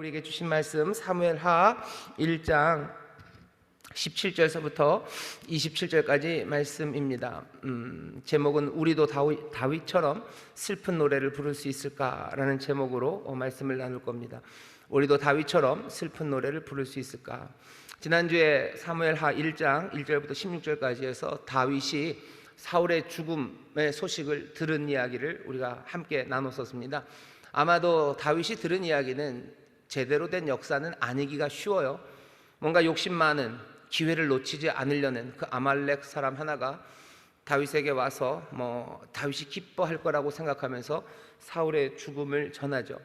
우리에게 주신 말씀 사무엘하 1장 17절서부터 27절까지 말씀입니다. 제목은 우리도 다윗처럼 슬픈 노래를 부를 수 있을까라는 제목으로 말씀을 나눌 겁니다. 우리도 다윗처럼 슬픈 노래를 부를 수 있을까? 지난주에 사무엘하 1장 1절부터 16절까지 해서 다윗이 사울의 죽음의 소식을 들은 이야기를 우리가 함께 나눴었습니다. 아마도 다윗이 들은 이야기는 제대로 된 역사는 아니기가 쉬워요. 뭔가 욕심 많은, 기회를 놓치지 않으려는 그 아말렉 사람 하나가 다윗에게 와서 다윗이 기뻐할 거라고 생각하면서 사울의 죽음을 전하죠.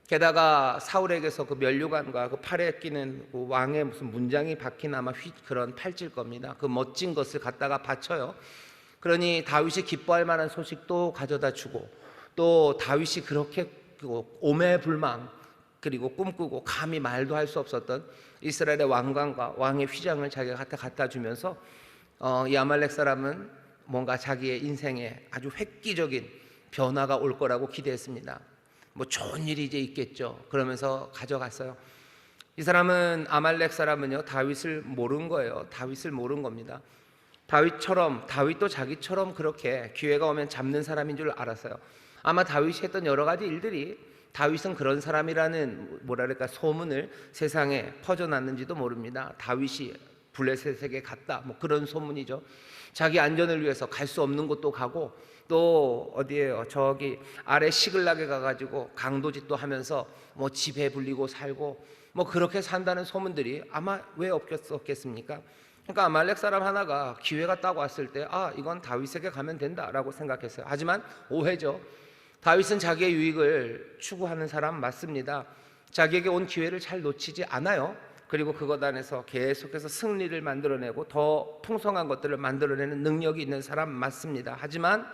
게다가 사울에게서 그 면류관과 그 팔에 끼는 그 왕의 무슨 문장이 박힌 아마 그런 팔찌일 겁니다. 그 멋진 것을 갖다가 바쳐요. 그러니 다윗이 기뻐할 만한 소식도 가져다 주고, 또 다윗이 그렇게 오매불망 그리고 꿈꾸고 감히 말도 할 수 없었던 이스라엘의 왕관과 왕의 휘장을 자기가 갖다 주면서 이 아말렉 사람은 뭔가 자기의 인생에 아주 획기적인 변화가 올 거라고 기대했습니다. 좋은 일이 이제 있겠죠. 그러면서 가져갔어요. 이 사람은, 아말렉 사람은요, 다윗을 모른 거예요. 다윗을 모른 겁니다. 다윗도 자기처럼 그렇게 기회가 오면 잡는 사람인 줄 알았어요. 아마 다윗이 했던 여러 가지 일들이 다윗은 그런 사람이라는 소문을 세상에 퍼져났는지도 모릅니다. 다윗이 블레셋에게 갔다, 그런 소문이죠. 자기 안전을 위해서 갈 수 없는 곳도 가고, 또 어디에요? 저기 아래 시글락에 가가지고 강도짓도 하면서 집에 불리고 살고 그렇게 산다는 소문들이 아마 왜 없겠습니까? 그러니까 아말렉 사람 하나가 기회가 딱 왔을 때 이건 다윗에게 가면 된다라고 생각했어요. 하지만 오해죠. 다윗은 자기의 유익을 추구하는 사람 맞습니다. 자기에게 온 기회를 잘 놓치지 않아요. 그리고 그것 안에서 계속해서 승리를 만들어내고 더 풍성한 것들을 만들어내는 능력이 있는 사람 맞습니다. 하지만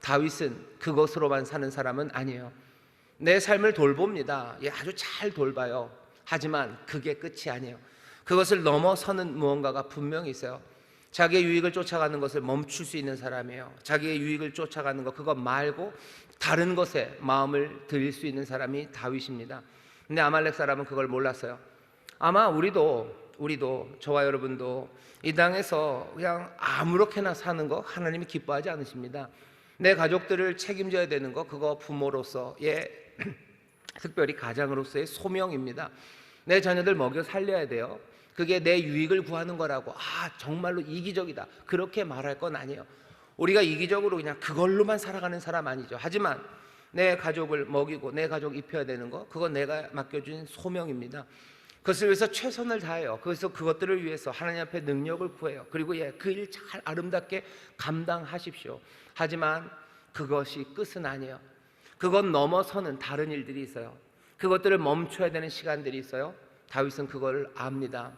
다윗은 그것으로만 사는 사람은 아니에요. 내 삶을 돌봅니다. 아주 잘 돌봐요. 하지만 그게 끝이 아니에요. 그것을 넘어서는 무언가가 분명히 있어요. 자기의 유익을 쫓아가는 것을 멈출 수 있는 사람이에요. 자기의 유익을 쫓아가는 것, 그것 말고 다른 것에 마음을 들일 수 있는 사람이 다윗입니다. 근데 아말렉 사람은 그걸 몰랐어요. 아마 우리도 저와 여러분도 이 땅에서 그냥 아무렇게나 사는 거 하나님이 기뻐하지 않으십니다. 내 가족들을 책임져야 되는 거, 그거 부모로서의 특별히 가장으로서의 소명입니다. 내 자녀들 먹여 살려야 돼요. 그게 내 유익을 구하는 거라고 정말로 이기적이다 그렇게 말할 건 아니에요. 우리가 이기적으로 그냥 그걸로만 살아가는 사람 아니죠. 하지만 내 가족을 먹이고 내 가족 입혀야 되는 거, 그건 내가 맡겨준 소명입니다. 그것을 위해서 최선을 다해요. 그래서 그것들을 위해서 하나님 앞에 능력을 구해요. 그리고 그 일 잘 아름답게 감당하십시오. 하지만 그것이 끝은 아니에요. 그것 넘어서는 다른 일들이 있어요. 그것들을 멈춰야 되는 시간들이 있어요. 다윗은 그걸 압니다.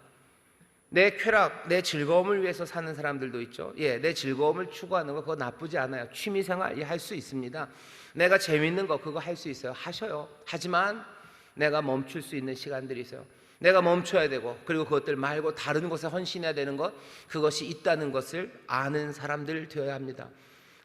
내 쾌락, 내 즐거움을 위해서 사는 사람들도 있죠. 내 즐거움을 추구하는 거 그거 나쁘지 않아요. 취미생활 할 수 있습니다. 내가 재밌는 거 그거 할 수 있어요. 하셔요. 하지만 내가 멈출 수 있는 시간들이 있어요. 내가 멈춰야 되고, 그리고 그것들 말고 다른 것에 헌신해야 되는 것, 그것이 있다는 것을 아는 사람들 되어야 합니다.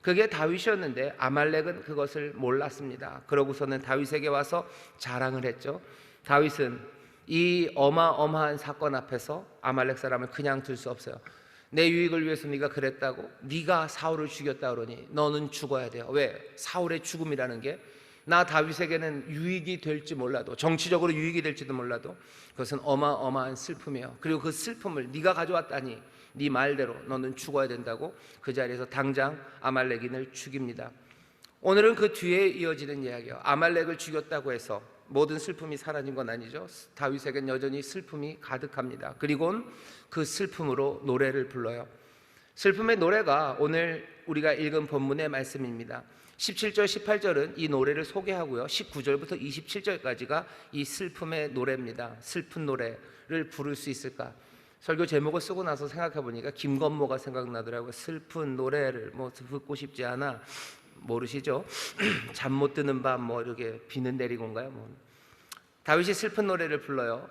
그게 다윗이었는데 아말렉은 그것을 몰랐습니다. 그러고서는 다윗에게 와서 자랑을 했죠. 다윗은 이 어마어마한 사건 앞에서 아말렉 사람을 그냥 둘 수 없어요. 내 유익을 위해서 네가 그랬다고? 네가 사울을 죽였다 그러니 너는 죽어야 돼요. 왜? 사울의 죽음이라는 게 나 다윗에게는 유익이 될지 몰라도, 정치적으로 유익이 될지도 몰라도 그것은 어마어마한 슬픔이에요. 그리고 그 슬픔을 네가 가져왔다니 네 말대로 너는 죽어야 된다고 그 자리에서 당장 아말렉인을 죽입니다. 오늘은 그 뒤에 이어지는 이야기예요. 아말렉을 죽였다고 해서 모든 슬픔이 사라진 건 아니죠. 다윗에겐 여전히 슬픔이 가득합니다. 그리고는 그 슬픔으로 노래를 불러요. 슬픔의 노래가 오늘 우리가 읽은 본문의 말씀입니다. 17절 18절은 이 노래를 소개하고요, 19절부터 27절까지가 이 슬픔의 노래입니다. 슬픈 노래를 부를 수 있을까? 설교 제목을 쓰고 나서 생각해 보니까 김건모가 생각나더라고요. 슬픈 노래를 듣고 싶지 않아. 모르시죠? 잠 못 드는 밤 이렇게 비는 내리고인가요? 다윗이 슬픈 노래를 불러요.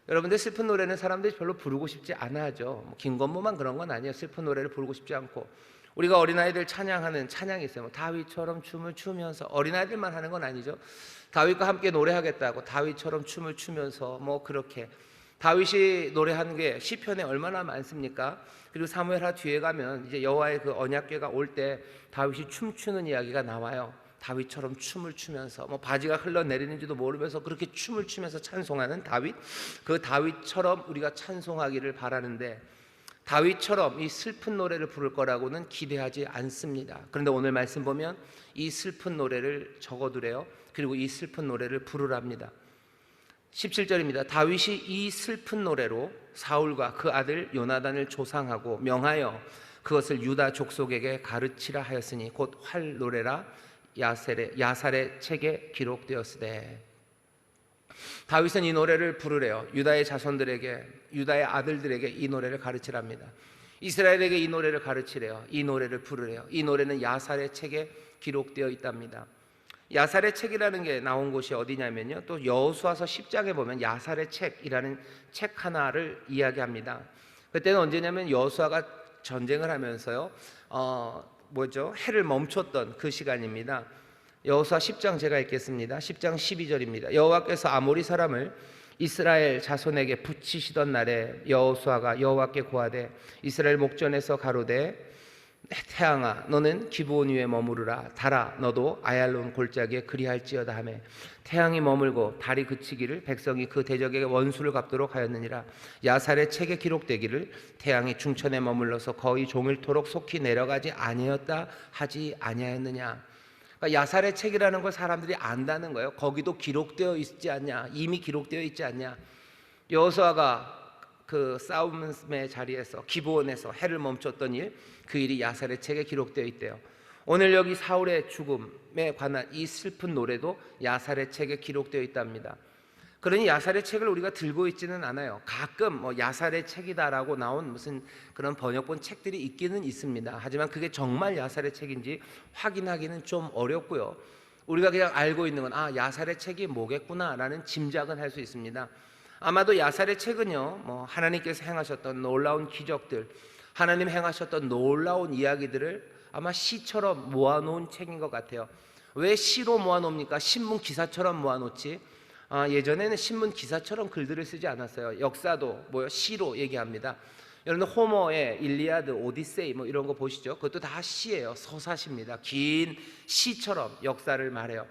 여러분들, 슬픈 노래는 사람들이 별로 부르고 싶지 않아 하죠. 김건모만 그런 건 아니에요. 슬픈 노래를 부르고 싶지 않고 우리가 어린아이들 찬양하는 찬양이 있어요. 뭐 다윗처럼 춤을 추면서, 어린아이들만 하는 건 아니죠. 다윗과 함께 노래하겠다고 다윗처럼 춤을 추면서 뭐 그렇게 다윗이 노래하는 게 시편에 얼마나 많습니까? 그리고 사무엘하 뒤에 가면 이제 여호와의 그 언약궤가 올 때 다윗이 춤추는 이야기가 나와요. 다윗처럼 춤을 추면서 뭐 바지가 흘러내리는지도 모르면서 그렇게 춤을 추면서 찬송하는 다윗, 그 다윗처럼 우리가 찬송하기를 바라는데, 다윗처럼 이 슬픈 노래를 부를 거라고는 기대하지 않습니다. 그런데 오늘 말씀 보면 이 슬픈 노래를 적어두래요. 그리고 이 슬픈 노래를 부르랍니다. 17절입니다. 다윗이 이 슬픈 노래로 사울과 그 아들 요나단을 조상하고 명하여 그것을 유다 족속에게 가르치라 하였으니 곧 활 노래라 야살의 책에 기록되었으되. 다윗은 이 노래를 부르래요. 유다의 자손들에게, 유다의 아들들에게 이 노래를 가르치랍니다. 이스라엘에게 이 노래를 가르치래요. 이 노래를 부르래요. 이 노래는 야살의 책에 기록되어 있답니다. 야살의 책이라는 게 나온 곳이 어디냐면요, 또 여호수아서 10장에 보면 야살의 책이라는 책 하나를 이야기합니다. 그때는 언제냐면 여호수아가 전쟁을 하면서요, 해를 멈췄던 그 시간입니다. 여호수아 10장 제가 읽겠습니다. 10장 12절입니다. 여호와께서 아모리 사람을 이스라엘 자손에게 붙이시던 날에 여호수아가 여호와께 고하되 이스라엘 목전에서 가로되 태양아 너는 기브온 위에 머무르라. 달아 너도 아얄론 골짜기에 그리할지어다 하며 태양이 머물고 달이 그치기를 백성이 그 대적에게 원수를 갚도록 하였느니라. 야살의 책에 기록되기를 태양이 중천에 머물러서 거의 종일토록 속히 내려가지 아니었다 하지 아니하였느냐. 그러니까 야살의 책이라는 걸 사람들이 안다는 거예요. 거기도 기록되어 있지 않냐, 이미 기록되어 있지 않냐. 여호수아가 그 싸움의 자리에서 기브온에서 해를 멈췄던 일, 그 일이 야살의 책에 기록되어 있대요. 오늘 여기 사울의 죽음에 관한 이 슬픈 노래도 야살의 책에 기록되어 있답니다. 그러니 야살의 책을 우리가 들고 있지는 않아요. 가끔 뭐 야살의 책이다라고 나온 무슨 그런 번역본 책들이 있기는 있습니다. 하지만 그게 정말 야살의 책인지 확인하기는 좀 어렵고요. 우리가 그냥 알고 있는 건 야살의 책이 뭐겠구나라는 짐작은 할 수 있습니다. 아마도 야살의 책은요, 뭐 하나님께서 행하셨던 놀라운 기적들, 하나님 행하셨던 놀라운 이야기들을 아마 시처럼 모아놓은 책인 것 같아요. 왜 시로 모아놓습니까? 신문 기사처럼 모아놓지. 예전에는 신문 기사처럼 글들을 쓰지 않았어요. 역사도 시로 얘기합니다. 여러분 호머의 일리아드, 오디세이 뭐 이런 거 보시죠. 그것도 다 시예요. 서사시입니다. 긴 시처럼 역사를 말해요.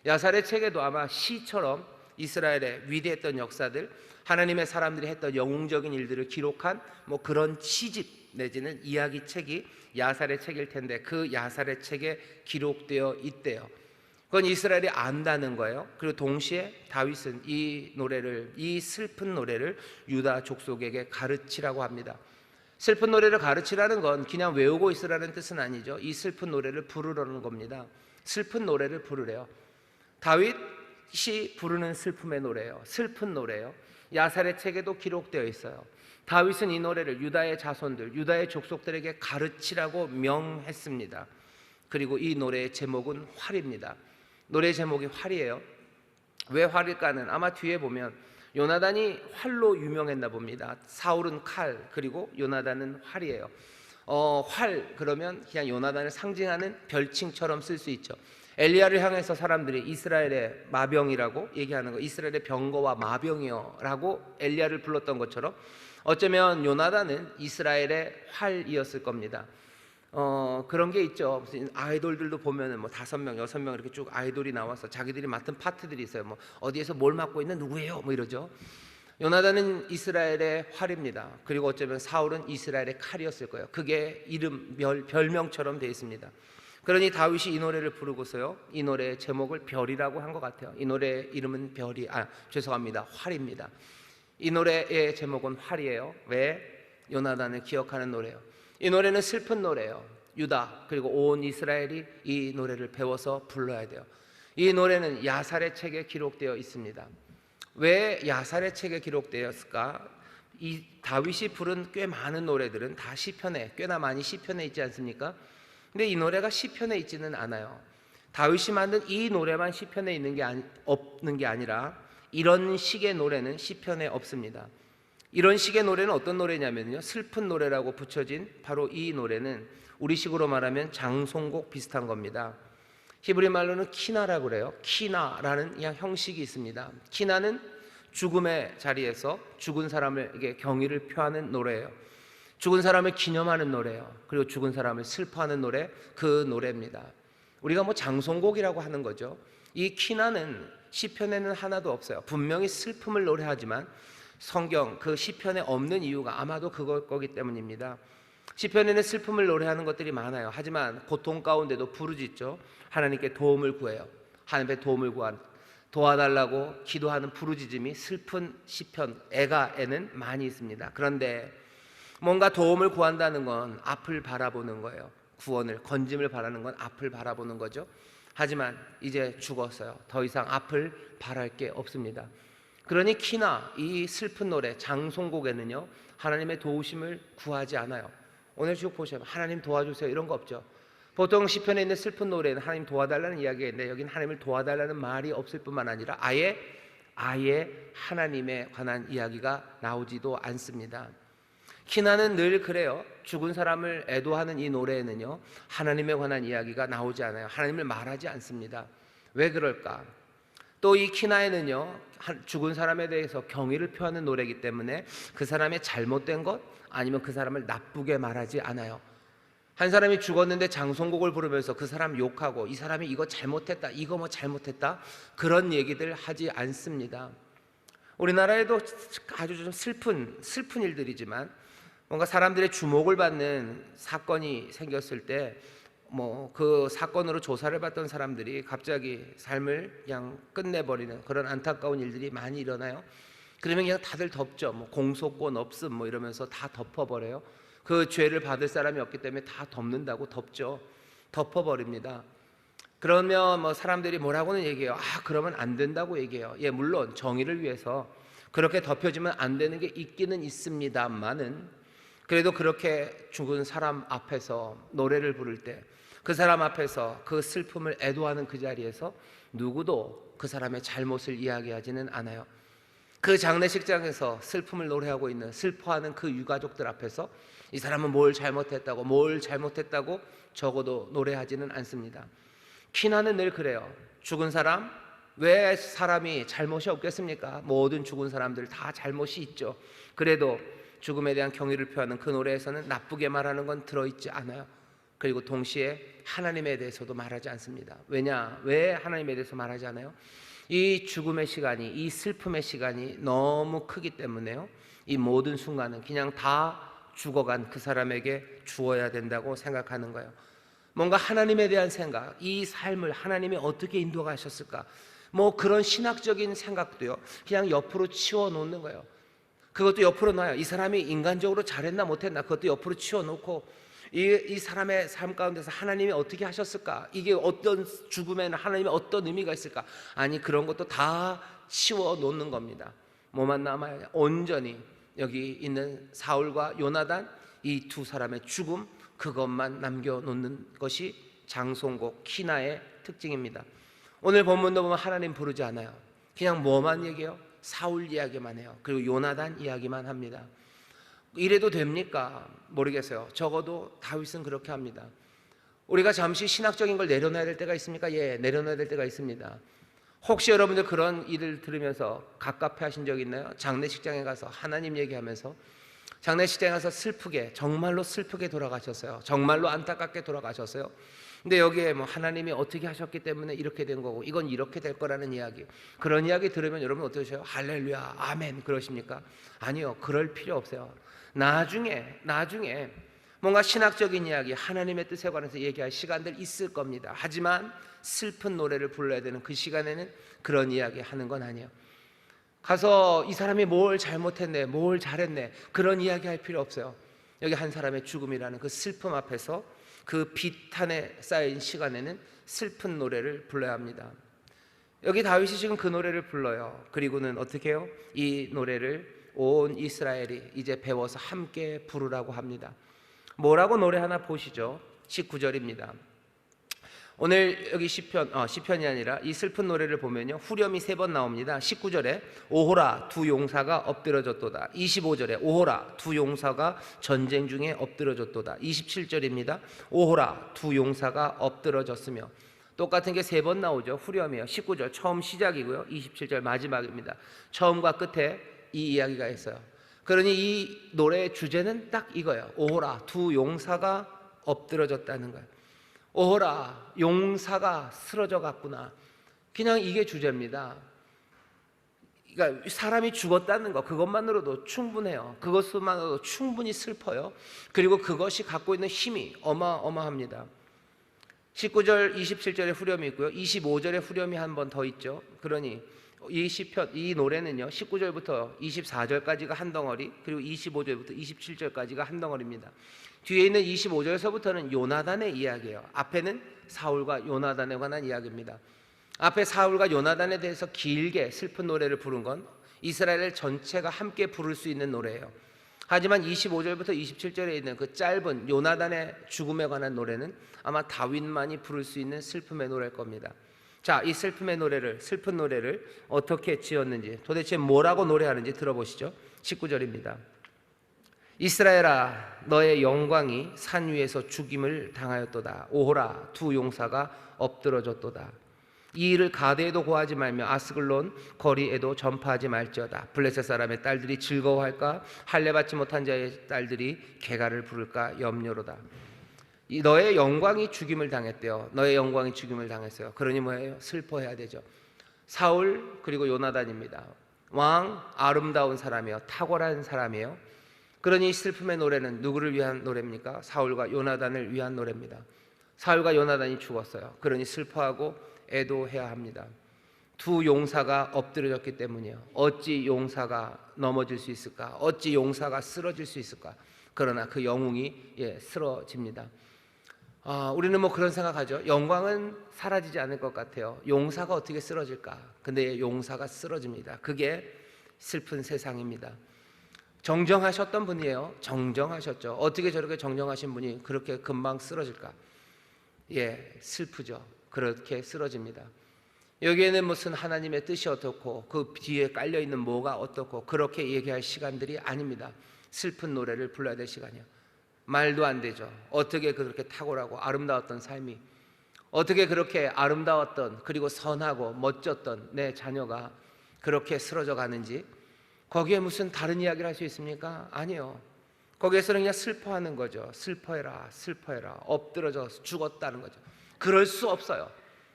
야살의 책에도 아마 시처럼 이스라엘의 위대했던 역사들, 하나님의 사람들이 했던 영웅적인 일들을 기록한 뭐 그런 시집 내지는 이야기책이 야살의 책일 텐데, 그 야살의 책에 기록되어 있대요. 그건 이스라엘이 안다는 거예요. 그리고 동시에 다윗은 이 노래를, 이 슬픈 노래를 유다 족속에게 가르치라고 합니다. 슬픈 노래를 가르치라는 건 그냥 외우고 있으라는 뜻은 아니죠. 이 슬픈 노래를 부르라는 겁니다. 슬픈 노래를 부르래요. 다윗이 부르는 슬픔의 노래예요. 슬픈 노래예요. 야살의 책에도 기록되어 있어요. 다윗은 이 노래를 유다의 자손들, 유다의 족속들에게 가르치라고 명했습니다. 그리고 이 노래의 제목은 활입니다. 노래 제목이 활이에요. 왜 활일까는 아마 뒤에 보면 요나단이 활로 유명했나 봅니다. 사울은 칼, 그리고 요나단은 활이에요. 활 그러면 그냥 요나단을 상징하는 별칭처럼 쓸 수 있죠. 엘리야를 향해서 사람들이 이스라엘의 마병이라고 얘기하는 거, 이스라엘의 병거와 마병이여 라고 엘리야를 불렀던 것처럼 어쩌면 요나단은 이스라엘의 활이었을 겁니다. 그런 게 있죠. 무슨 아이돌들도 보면은 뭐 5명, 6명 이렇게 쭉 아이돌이 나와서 자기들이 맡은 파트들이 있어요. 뭐 어디에서 뭘 맡고 있는 누구예요? 뭐 이러죠. 요나단은 이스라엘의 활입니다. 그리고 어쩌면 사울은 이스라엘의 칼이었을 거예요. 그게 이름, 별명처럼 되어 있습니다. 그러니 다윗이 이 노래를 부르고서요, 이 노래의 제목을 별이라고 한 것 같아요. 이 노래의 이름은 활입니다. 이 노래의 제목은 활이에요. 왜? 요나단을 기억하는 노래예요. 이 노래는 슬픈 노래예요. 유다 그리고 온 이스라엘이 이 노래를 배워서 불러야 돼요. 이 노래는 야살의 책에 기록되어 있습니다. 왜 야살의 책에 기록되었을까? 이 다윗이 부른 꽤 많은 노래들은 다 시편에, 꽤나 많이 시편에 있지 않습니까? 근데 이 노래가 시편에 있지는 않아요. 다윗이 만든 이 노래만 시편에 없는 게 아니라 이런 식의 노래는 시편에 없습니다. 이런 식의 노래는 어떤 노래냐면요, 슬픈 노래라고 붙여진 바로 이 노래는 우리식으로 말하면 장송곡 비슷한 겁니다. 히브리 말로는 키나라고 그래요. 키나라는 형식이 있습니다. 키나는 죽음의 자리에서 죽은 사람에게 경의를 표하는 노래예요. 죽은 사람을 기념하는 노래예요. 그리고 죽은 사람을 슬퍼하는 노래, 그 노래입니다. 우리가 장송곡이라고 하는 거죠. 이 키나는 시편에는 하나도 없어요. 분명히 슬픔을 노래하지만 성경 그 시편에 없는 이유가 아마도 그걸 거기 때문입니다. 시편에는 슬픔을 노래하는 것들이 많아요. 하지만 고통 가운데도 부르짖죠. 하나님께 도움을 구해요. 하나님의 도움을 도와달라고 기도하는 부르짖음이 슬픈 시편 애가에는 많이 있습니다. 그런데 뭔가 도움을 구한다는 건 앞을 바라보는 거예요. 구원을, 건짐을 바라는 건 앞을 바라보는 거죠. 하지만 이제 죽었어요. 더 이상 앞을 바랄 게 없습니다. 그러니 키나 이 슬픈 노래 장송곡에는요, 하나님의 도우심을 구하지 않아요. 오늘 쭉 보시면 하나님 도와주세요 이런 거 없죠. 보통 시편에 있는 슬픈 노래는 하나님 도와달라는 이야기가 있는데 여기는 하나님을 도와달라는 말이 없을 뿐만 아니라 아예 하나님에 관한 이야기가 나오지도 않습니다. 키나는 늘 그래요. 죽은 사람을 애도하는 이 노래에는요, 하나님에 관한 이야기가 나오지 않아요. 하나님을 말하지 않습니다. 왜 그럴까? 또 이 키나에는요, 죽은 사람에 대해서 경의를 표하는 노래이기 때문에 그 사람의 잘못된 것 아니면 그 사람을 나쁘게 말하지 않아요. 한 사람이 죽었는데 장송곡을 부르면서 그 사람 욕하고 이 사람이 이거 잘못했다, 이거 잘못했다, 그런 얘기들 하지 않습니다. 우리나라에도 아주 좀 슬픈 일들이지만 뭔가 사람들의 주목을 받는 사건이 생겼을 때 그 사건으로 조사를 받던 사람들이 갑자기 삶을 그냥 끝내버리는 그런 안타까운 일들이 많이 일어나요. 그러면 그냥 다들 덮죠. 공소권 없음 이러면서 다 덮어버려요. 그 죄를 받을 사람이 없기 때문에 다 덮는다고 덮죠. 덮어버립니다. 그러면 사람들이 뭐라고는 얘기해요. 그러면 안 된다고 얘기해요. 예, 물론 정의를 위해서 그렇게 덮여지면 안 되는 게 있기는 있습니다만은, 그래도 그렇게 죽은 사람 앞에서 노래를 부를 때 그 사람 앞에서 그 슬픔을 애도하는 그 자리에서 누구도 그 사람의 잘못을 이야기하지는 않아요. 그 장례식장에서 슬픔을 노래하고 있는, 슬퍼하는 그 유가족들 앞에서 이 사람은 뭘 잘못했다고 적어도 노래하지는 않습니다. 키나는 늘 그래요. 죽은 사람, 왜 사람이 잘못이 없겠습니까? 모든 죽은 사람들 다 잘못이 있죠. 그래도 죽음에 대한 경의를 표하는 그 노래에서는 나쁘게 말하는 건 들어있지 않아요. 그리고 동시에 하나님에 대해서도 말하지 않습니다. 왜 하나님에 대해서 말하지 않아요? 이 죽음의 시간이, 이 슬픔의 시간이 너무 크기 때문에요, 이 모든 순간은 그냥 다 죽어간 그 사람에게 주어야 된다고 생각하는 거예요. 뭔가 하나님에 대한 생각, 이 삶을 하나님이 어떻게 인도하셨을까, 그런 신학적인 생각도요, 그냥 옆으로 치워놓는 거예요. 그것도 옆으로 놔요. 이 사람이 인간적으로 잘했나 못했나, 그것도 옆으로 치워놓고 이 사람의 삶 가운데서 하나님이 어떻게 하셨을까, 이게 어떤 죽음에는 하나님의 어떤 의미가 있을까, 아니 그런 것도 다 치워놓는 겁니다. 뭐만 남아요? 온전히 여기 있는 사울과 요나단, 이 두 사람의 죽음, 그것만 남겨놓는 것이 장송곡 키나의 특징입니다. 오늘 본문도 보면 하나님 부르지 않아요. 그냥 뭐만 얘기해요? 사울 이야기만 해요. 그리고 요나단 이야기만 합니다. 이래도 됩니까? 모르겠어요. 적어도 다윗은 그렇게 합니다. 우리가 잠시 신학적인 걸 내려놔야 될 때가 있습니까? 예, 내려놔야 될 때가 있습니다. 혹시 여러분들 그런 일을 들으면서 갑갑해 하신 적 있나요? 장례식장에 가서 하나님 얘기하면서 장례식장에 가서 정말로 슬프게 돌아가셨어요. 정말로 안타깝게 돌아가셨어요. 근데 여기에 하나님이 어떻게 하셨기 때문에 이렇게 된 거고 이건 이렇게 될 거라는 이야기, 그런 이야기 들으면 여러분 어떠세요? 할렐루야 아멘 그러십니까? 아니요, 그럴 필요 없어요. 나중에 뭔가 신학적인 이야기, 하나님의 뜻에 관해서 얘기할 시간들 있을 겁니다. 하지만 슬픈 노래를 불러야 되는 그 시간에는 그런 이야기 하는 건 아니에요. 가서 이 사람이 뭘 잘못했네, 뭘 잘했네, 그런 이야기 할 필요 없어요. 여기 한 사람의 죽음이라는 그 슬픔 앞에서 그 비탄에 쌓인 시간에는 슬픈 노래를 불러야 합니다. 여기 다윗이 지금 그 노래를 불러요. 그리고는 어떻게 해요? 이 노래를 온 이스라엘이 이제 배워서 함께 부르라고 합니다. 뭐라고 노래하나 보시죠. 19절입니다. 오늘 여기 시편이 아니라 이 슬픈 노래를 보면요, 후렴이 3번 나옵니다. 19절에 오호라 두 용사가 엎드러졌도다. 25절에 오호라 두 용사가 전쟁 중에 엎드러졌도다. 27절입니다. 오호라 두 용사가 엎드러졌으며. 똑같은 게 3번 나오죠. 후렴이요. 19절 처음 시작이고요, 27절 마지막입니다. 처음과 끝에 이 이야기가 있어요. 그러니 이 노래의 주제는 딱 이거예요. 오호라 두 용사가 엎드러졌다는 거예요. 오호라 용사가 쓰러져 갔구나. 그냥 이게 주제입니다. 그러니까 사람이 죽었다는 것, 그것만으로도 충분해요. 그것만으로도 충분히 슬퍼요. 그리고 그것이 갖고 있는 힘이 어마어마합니다. 19절 27절에 후렴이 있고요, 25절에 후렴이 한 번 더 있죠. 그러니 이 시편, 이 노래는요, 19절부터 24절까지가 한 덩어리, 그리고 25절부터 27절까지가 한 덩어리입니다. 뒤에 있는 25절에서부터는 요나단의 이야기예요. 앞에는 사울과 요나단에 관한 이야기입니다. 앞에 사울과 요나단에 대해서 길게 슬픈 노래를 부른 건 이스라엘 전체가 함께 부를 수 있는 노래예요. 하지만 25절부터 27절에 있는 그 짧은 요나단의 죽음에 관한 노래는 아마 다윗만이 부를 수 있는 슬픔의 노래일 겁니다. 자, 이 슬픈 노래를 어떻게 지었는지, 도대체 뭐라고 노래하는지 들어보시죠. 19절입니다. 이스라엘아, 너의 영광이 산 위에서 죽임을 당하였도다. 오호라 두 용사가 엎드러졌도다. 이 일을 가드에도 고하지 말며 아스글론 거리에도 전파하지 말지어다. 블레셋 사람의 딸들이 즐거워할까? 할례 받지 못한 자의 딸들이 개가를 부를까 염려로다. 너의 영광이 죽임을 당했대요. 너의 영광이 죽임을 당했어요. 그러니 뭐예요? 슬퍼해야 되죠. 사울 그리고 요나단입니다. 왕, 아름다운 사람이에요. 탁월한 사람이에요. 그러니 슬픔의 노래는 누구를 위한 노래입니까? 사울과 요나단을 위한 노래입니다. 사울과 요나단이 죽었어요. 그러니 슬퍼하고 애도해야 합니다. 두 용사가 엎드려졌기 때문이에요. 어찌 용사가 넘어질 수 있을까? 어찌 용사가 쓰러질 수 있을까? 그러나 그 영웅이 쓰러집니다. 우리는 뭐 그런 생각하죠. 영광은 사라지지 않을 것 같아요. 용사가 어떻게 쓰러질까? 근데 용사가 쓰러집니다. 그게 슬픈 세상입니다. 정정하셨던 분이에요. 정정하셨죠. 어떻게 저렇게 정정하신 분이 그렇게 금방 쓰러질까? 슬프죠. 그렇게 쓰러집니다. 여기에는 무슨 하나님의 뜻이 어떻고 그 뒤에 깔려있는 뭐가 어떻고 그렇게 얘기할 시간들이 아닙니다. 슬픈 노래를 불러야 될 시간이에요. 말도 안 되죠. 어떻게 그렇게 탁월하고 아름다웠던 삶이, 어떻게 그렇게 아름다웠던 그리고 선하고 멋졌던 내 자녀가 그렇게 쓰러져 가는지, 거기에 무슨 다른 이야기를 할 수 있습니까? 아니요. 거기에서는 그냥 슬퍼하는 거죠. 슬퍼해라, 슬퍼해라. 엎드러져 죽었다는 거죠. 그럴 수 없어요.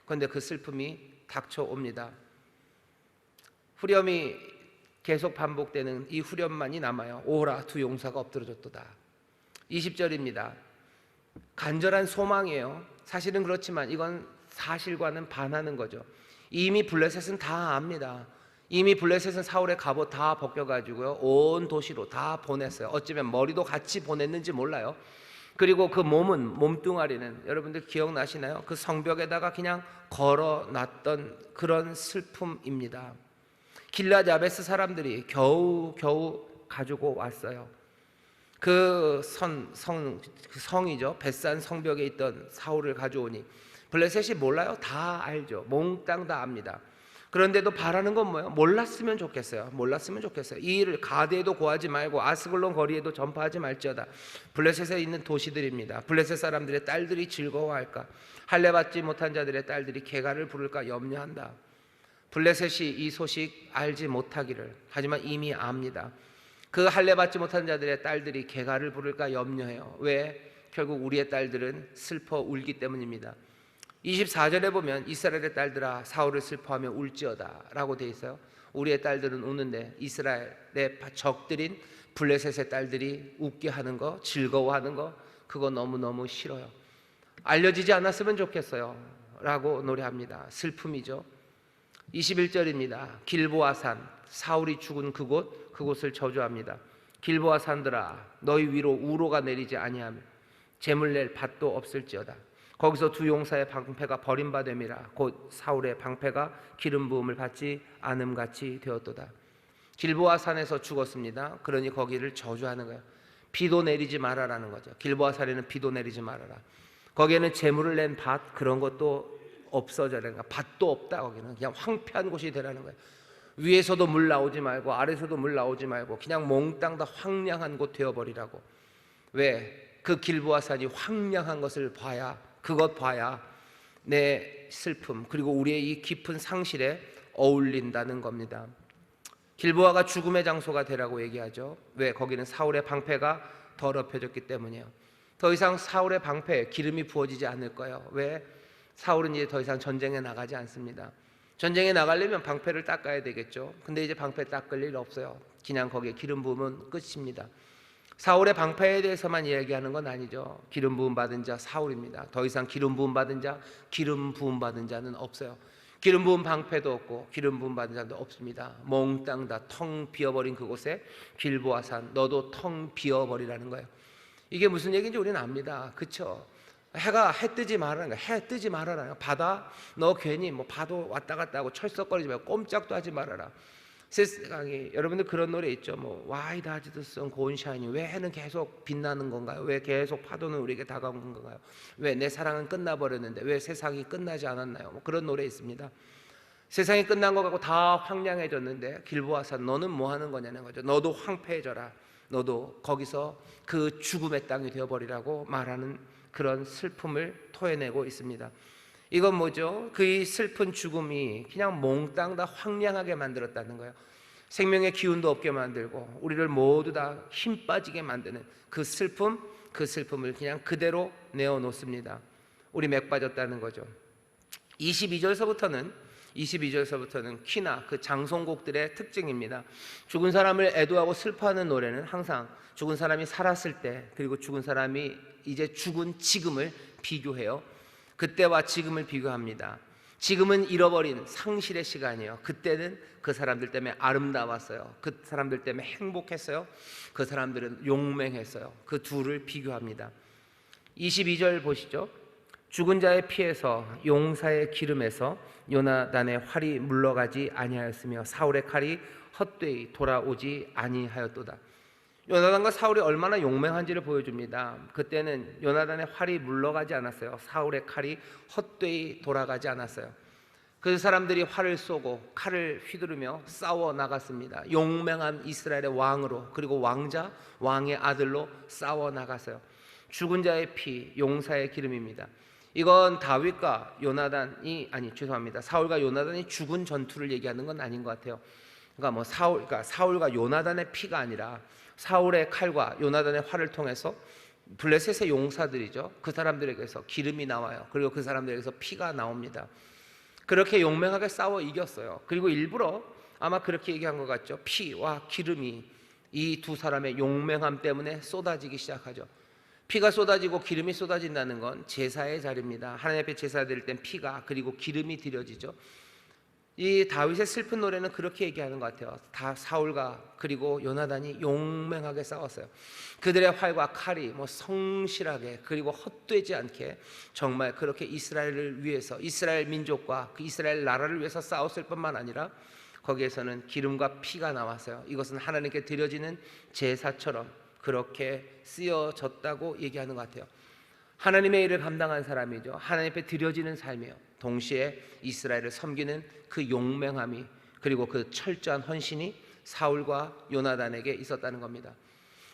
그런데 그 슬픔이 닥쳐옵니다. 후렴이 계속 반복되는 이 후렴만이 남아요. 오라 두 용사가 엎드러졌도다. 20절입니다. 간절한 소망이에요. 사실은 그렇지만 이건 사실과는 반하는 거죠. 이미 블레셋은 다 압니다. 이미 블레셋은 사울의 갑옷 다 벗겨가지고요, 온 도시로 다 보냈어요. 어쩌면 머리도 같이 보냈는지 몰라요. 그리고 그 몸뚱아리는 여러분들 기억나시나요? 그 성벽에다가 그냥 걸어놨던 그런 슬픔입니다. 길앗 야베스 사람들이 겨우 가지고 왔어요. 그 성이죠. 벳산 성벽에 있던 사울을 가져오니 블레셋이 몰라요? 다 알죠. 몽땅 다 압니다. 그런데도 바라는 건 뭐예요? 몰랐으면 좋겠어요. 몰랐으면 좋겠어요. 이 일을 가드에도 고하지 말고 아스글론 거리에도 전파하지 말지어다. 블레셋에 있는 도시들입니다. 블레셋 사람들의 딸들이 즐거워할까? 할례 받지 못한 자들의 딸들이 개가를 부를까 염려한다. 블레셋이 이 소식 알지 못하기를, 하지만 이미 압니다. 그 할례 받지 못한 자들의 딸들이 개가를 부를까 염려해요. 왜? 결국 우리의 딸들은 슬퍼 울기 때문입니다. 24절에 보면 이스라엘의 딸들아 사울을 슬퍼하며 울지어다 라고 되어 있어요. 우리의 딸들은 우는데 이스라엘의 적들인 블레셋의 딸들이 웃게 하는 거, 즐거워하는 거, 그거 너무너무 싫어요. 알려지지 않았으면 좋겠어요 라고 노래합니다. 슬픔이죠. 21절입니다. 길보아산, 사울이 죽은 그곳을 저주합니다. 길보아 산들아 너희 위로 우로가 내리지 아니하며 재물 낼 밭도 없을지어다. 거기서 두 용사의 방패가 버림받음이라 곧 사울의 방패가 기름 부음을 받지 않음같이 되었도다. 길보아 산에서 죽었습니다. 그러니 거기를 저주하는 거예요. 비도 내리지 말아라는 거죠. 길보아 산에는 비도 내리지 말아라. 거기에는 재물을 낸 밭 그런 것도 없어져라는 거야. 밭도 없다. 거기는 그냥 황폐한 곳이 되라는 거예요. 위에서도 물 나오지 말고 아래서도 물 나오지 말고 그냥 몽땅 다 황량한 곳 되어버리라고. 왜? 그 길보아산이 황량한 것을 봐야, 그것 봐야 내 슬픔 그리고 우리의 이 깊은 상실에 어울린다는 겁니다. 길보아가 죽음의 장소가 되라고 얘기하죠. 왜? 거기는 사울의 방패가 더럽혀졌기 때문이에요. 더 이상 사울의 방패에 기름이 부어지지 않을 거예요. 왜? 사울은 이제 더 이상 전쟁에 나가지 않습니다. 전쟁에 나가려면 방패를 닦아야 되겠죠. 근데 이제 방패 닦을 일 없어요. 그냥 거기에 기름 부으면 끝입니다. 사울의 방패에 대해서만 이야기하는 건 아니죠. 기름 부음 받은 자 사울입니다. 더 이상 기름 부음 받은 자, 기름 부음 받은 자는 없어요. 기름 부음 방패도 없고 기름 부음 받은 자도 없습니다. 몽땅 다 텅 비어버린 그곳에 길보아산 너도 텅 비어버리라는 거예요. 이게 무슨 얘기인지 우리는 압니다. 그렇죠? 해 뜨지 말라는 거야. 해 뜨지 말아라. 바다 너 괜히 뭐 파도 왔다 갔다 하고 철썩거리지 말고 꼼짝도 하지 말아라. 세상에 여러분들 그런 노래 있죠. 뭐 Why does the sun go on shining? 왜 해는 계속 빛나는 건가요? 왜 계속 파도는 우리에게 다가오는 건가요? 왜 내 사랑은 끝나버렸는데 왜 세상이 끝나지 않았나요? 뭐 그런 노래 있습니다. 세상이 끝난 것 같고 다 황량해졌는데 길보아산 너는 뭐 하는 거냐는 거죠. 너도 황폐해져라. 너도 거기서 그 죽음의 땅이 되어버리라고 말하는 그런 슬픔을 토해내고 있습니다. 이건 뭐죠? 그 슬픈 죽음이 그냥 몽땅 다 황량하게 만들었다는 거예요. 생명의 기운도 없게 만들고 우리를 모두 다 힘 빠지게 만드는 그 슬픔을 그냥 그대로 내어놓습니다. 우리 맥 빠졌다는 거죠. 22절서부터는 키나 그 장송곡들의 특징입니다. 죽은 사람을 애도하고 슬퍼하는 노래는 항상 죽은 사람이 살았을 때 그리고 죽은 사람이 이제 죽은 지금을 비교해요. 그때와 지금을 비교합니다. 지금은 잃어버린 상실의 시간이에요. 그때는 그 사람들 때문에 아름다웠어요. 그 사람들 때문에 행복했어요. 그 사람들은 용맹했어요. 그 둘을 비교합니다. 22절 보시죠. 죽은 자의 피에서 용사의 기름에서 요나단의 활이 물러가지 아니하였으며 사울의 칼이 헛되이 돌아오지 아니하였도다. 요나단과 사울이 얼마나 용맹한지를 보여줍니다. 그때는 요나단의 활이 물러가지 않았어요. 사울의 칼이 헛되이 돌아가지 않았어요. 그 사람들이 활을 쏘고 칼을 휘두르며 싸워 나갔습니다. 용맹한 이스라엘의 왕으로 그리고 왕의 아들로 싸워 나갔어요. 죽은 자의 피, 용사의 기름입니다. 이건 다윗과 사울과 요나단이 죽은 전투를 얘기하는 건 아닌 것 같아요. 그러니까 사울과 요나단의 피가 아니라 사울의 칼과 요나단의 활을 통해서 블레셋의 용사들이죠. 그 사람들에게서 기름이 나와요. 그리고 그 사람들에게서 피가 나옵니다. 그렇게 용맹하게 싸워 이겼어요. 그리고 일부러 아마 그렇게 얘기한 것 같죠. 피와 기름이 이 두 사람의 용맹함 때문에 쏟아지기 시작하죠. 피가 쏟아지고 기름이 쏟아진다는 건 제사의 자리입니다. 하나님 앞에 제사 드릴 땐 피가 그리고 기름이 드려지죠. 이 다윗의 슬픈 노래는 그렇게 얘기하는 것 같아요. 다 사울과 그리고 요나단이 용맹하게 싸웠어요. 그들의 활과 칼이 성실하게 그리고 헛되지 않게 정말 그렇게 이스라엘을 위해서 이스라엘 민족과 그 이스라엘 나라를 위해서 싸웠을 뿐만 아니라 거기에서는 기름과 피가 나왔어요. 이것은 하나님께 드려지는 제사처럼 그렇게 쓰여졌다고 얘기하는 것 같아요. 하나님의 일을 감당한 사람이죠. 하나님 앞에 드려지는 삶이에요. 동시에 이스라엘을 섬기는 그 용맹함이 그리고 그 철저한 헌신이 사울과 요나단에게 있었다는 겁니다.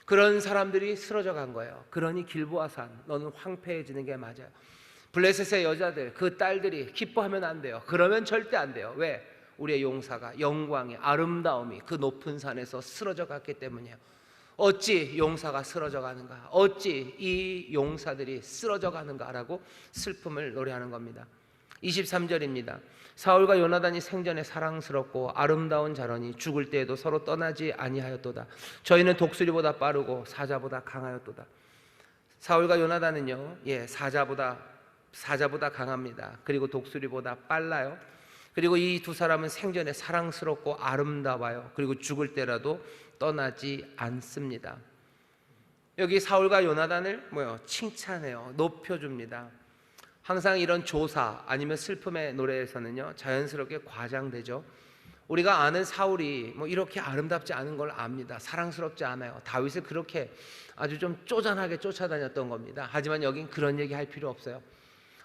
그런 사람들이 쓰러져 간 거예요. 그러니 길보아산 너는 황폐해지는 게 맞아요. 블레셋의 여자들 그 딸들이 기뻐하면 안 돼요. 그러면 절대 안 돼요. 왜? 우리의 용사가 영광의 아름다움이 그 높은 산에서 쓰러져 갔기 때문이에요. 어찌 용사가 쓰러져 가는가? 어찌 이 용사들이 쓰러져 가는가라고 슬픔을 노래하는 겁니다. 23절입니다. 사울과 요나단이 생전에 사랑스럽고 아름다운 자러니 죽을 때에도 서로 떠나지 아니하였도다. 저희는 독수리보다 빠르고 사자보다 강하였도다. 사울과 요나단은요, 사자보다 강합니다. 그리고 독수리보다 빨라요. 그리고 이 두 사람은 생전에 사랑스럽고 아름다워요. 그리고 죽을 때라도 떠나지 않습니다. 여기 사울과 요나단을 칭찬해요. 높여줍니다. 항상 이런 조사 아니면 슬픔의 노래에서는요 자연스럽게 과장되죠. 우리가 아는 사울이 뭐 이렇게 아름답지 않은 걸 압니다. 사랑스럽지 않아요. 다윗을 그렇게 아주 좀 쪼잔하게 쫓아다녔던 겁니다. 하지만 여긴 그런 얘기 할 필요 없어요.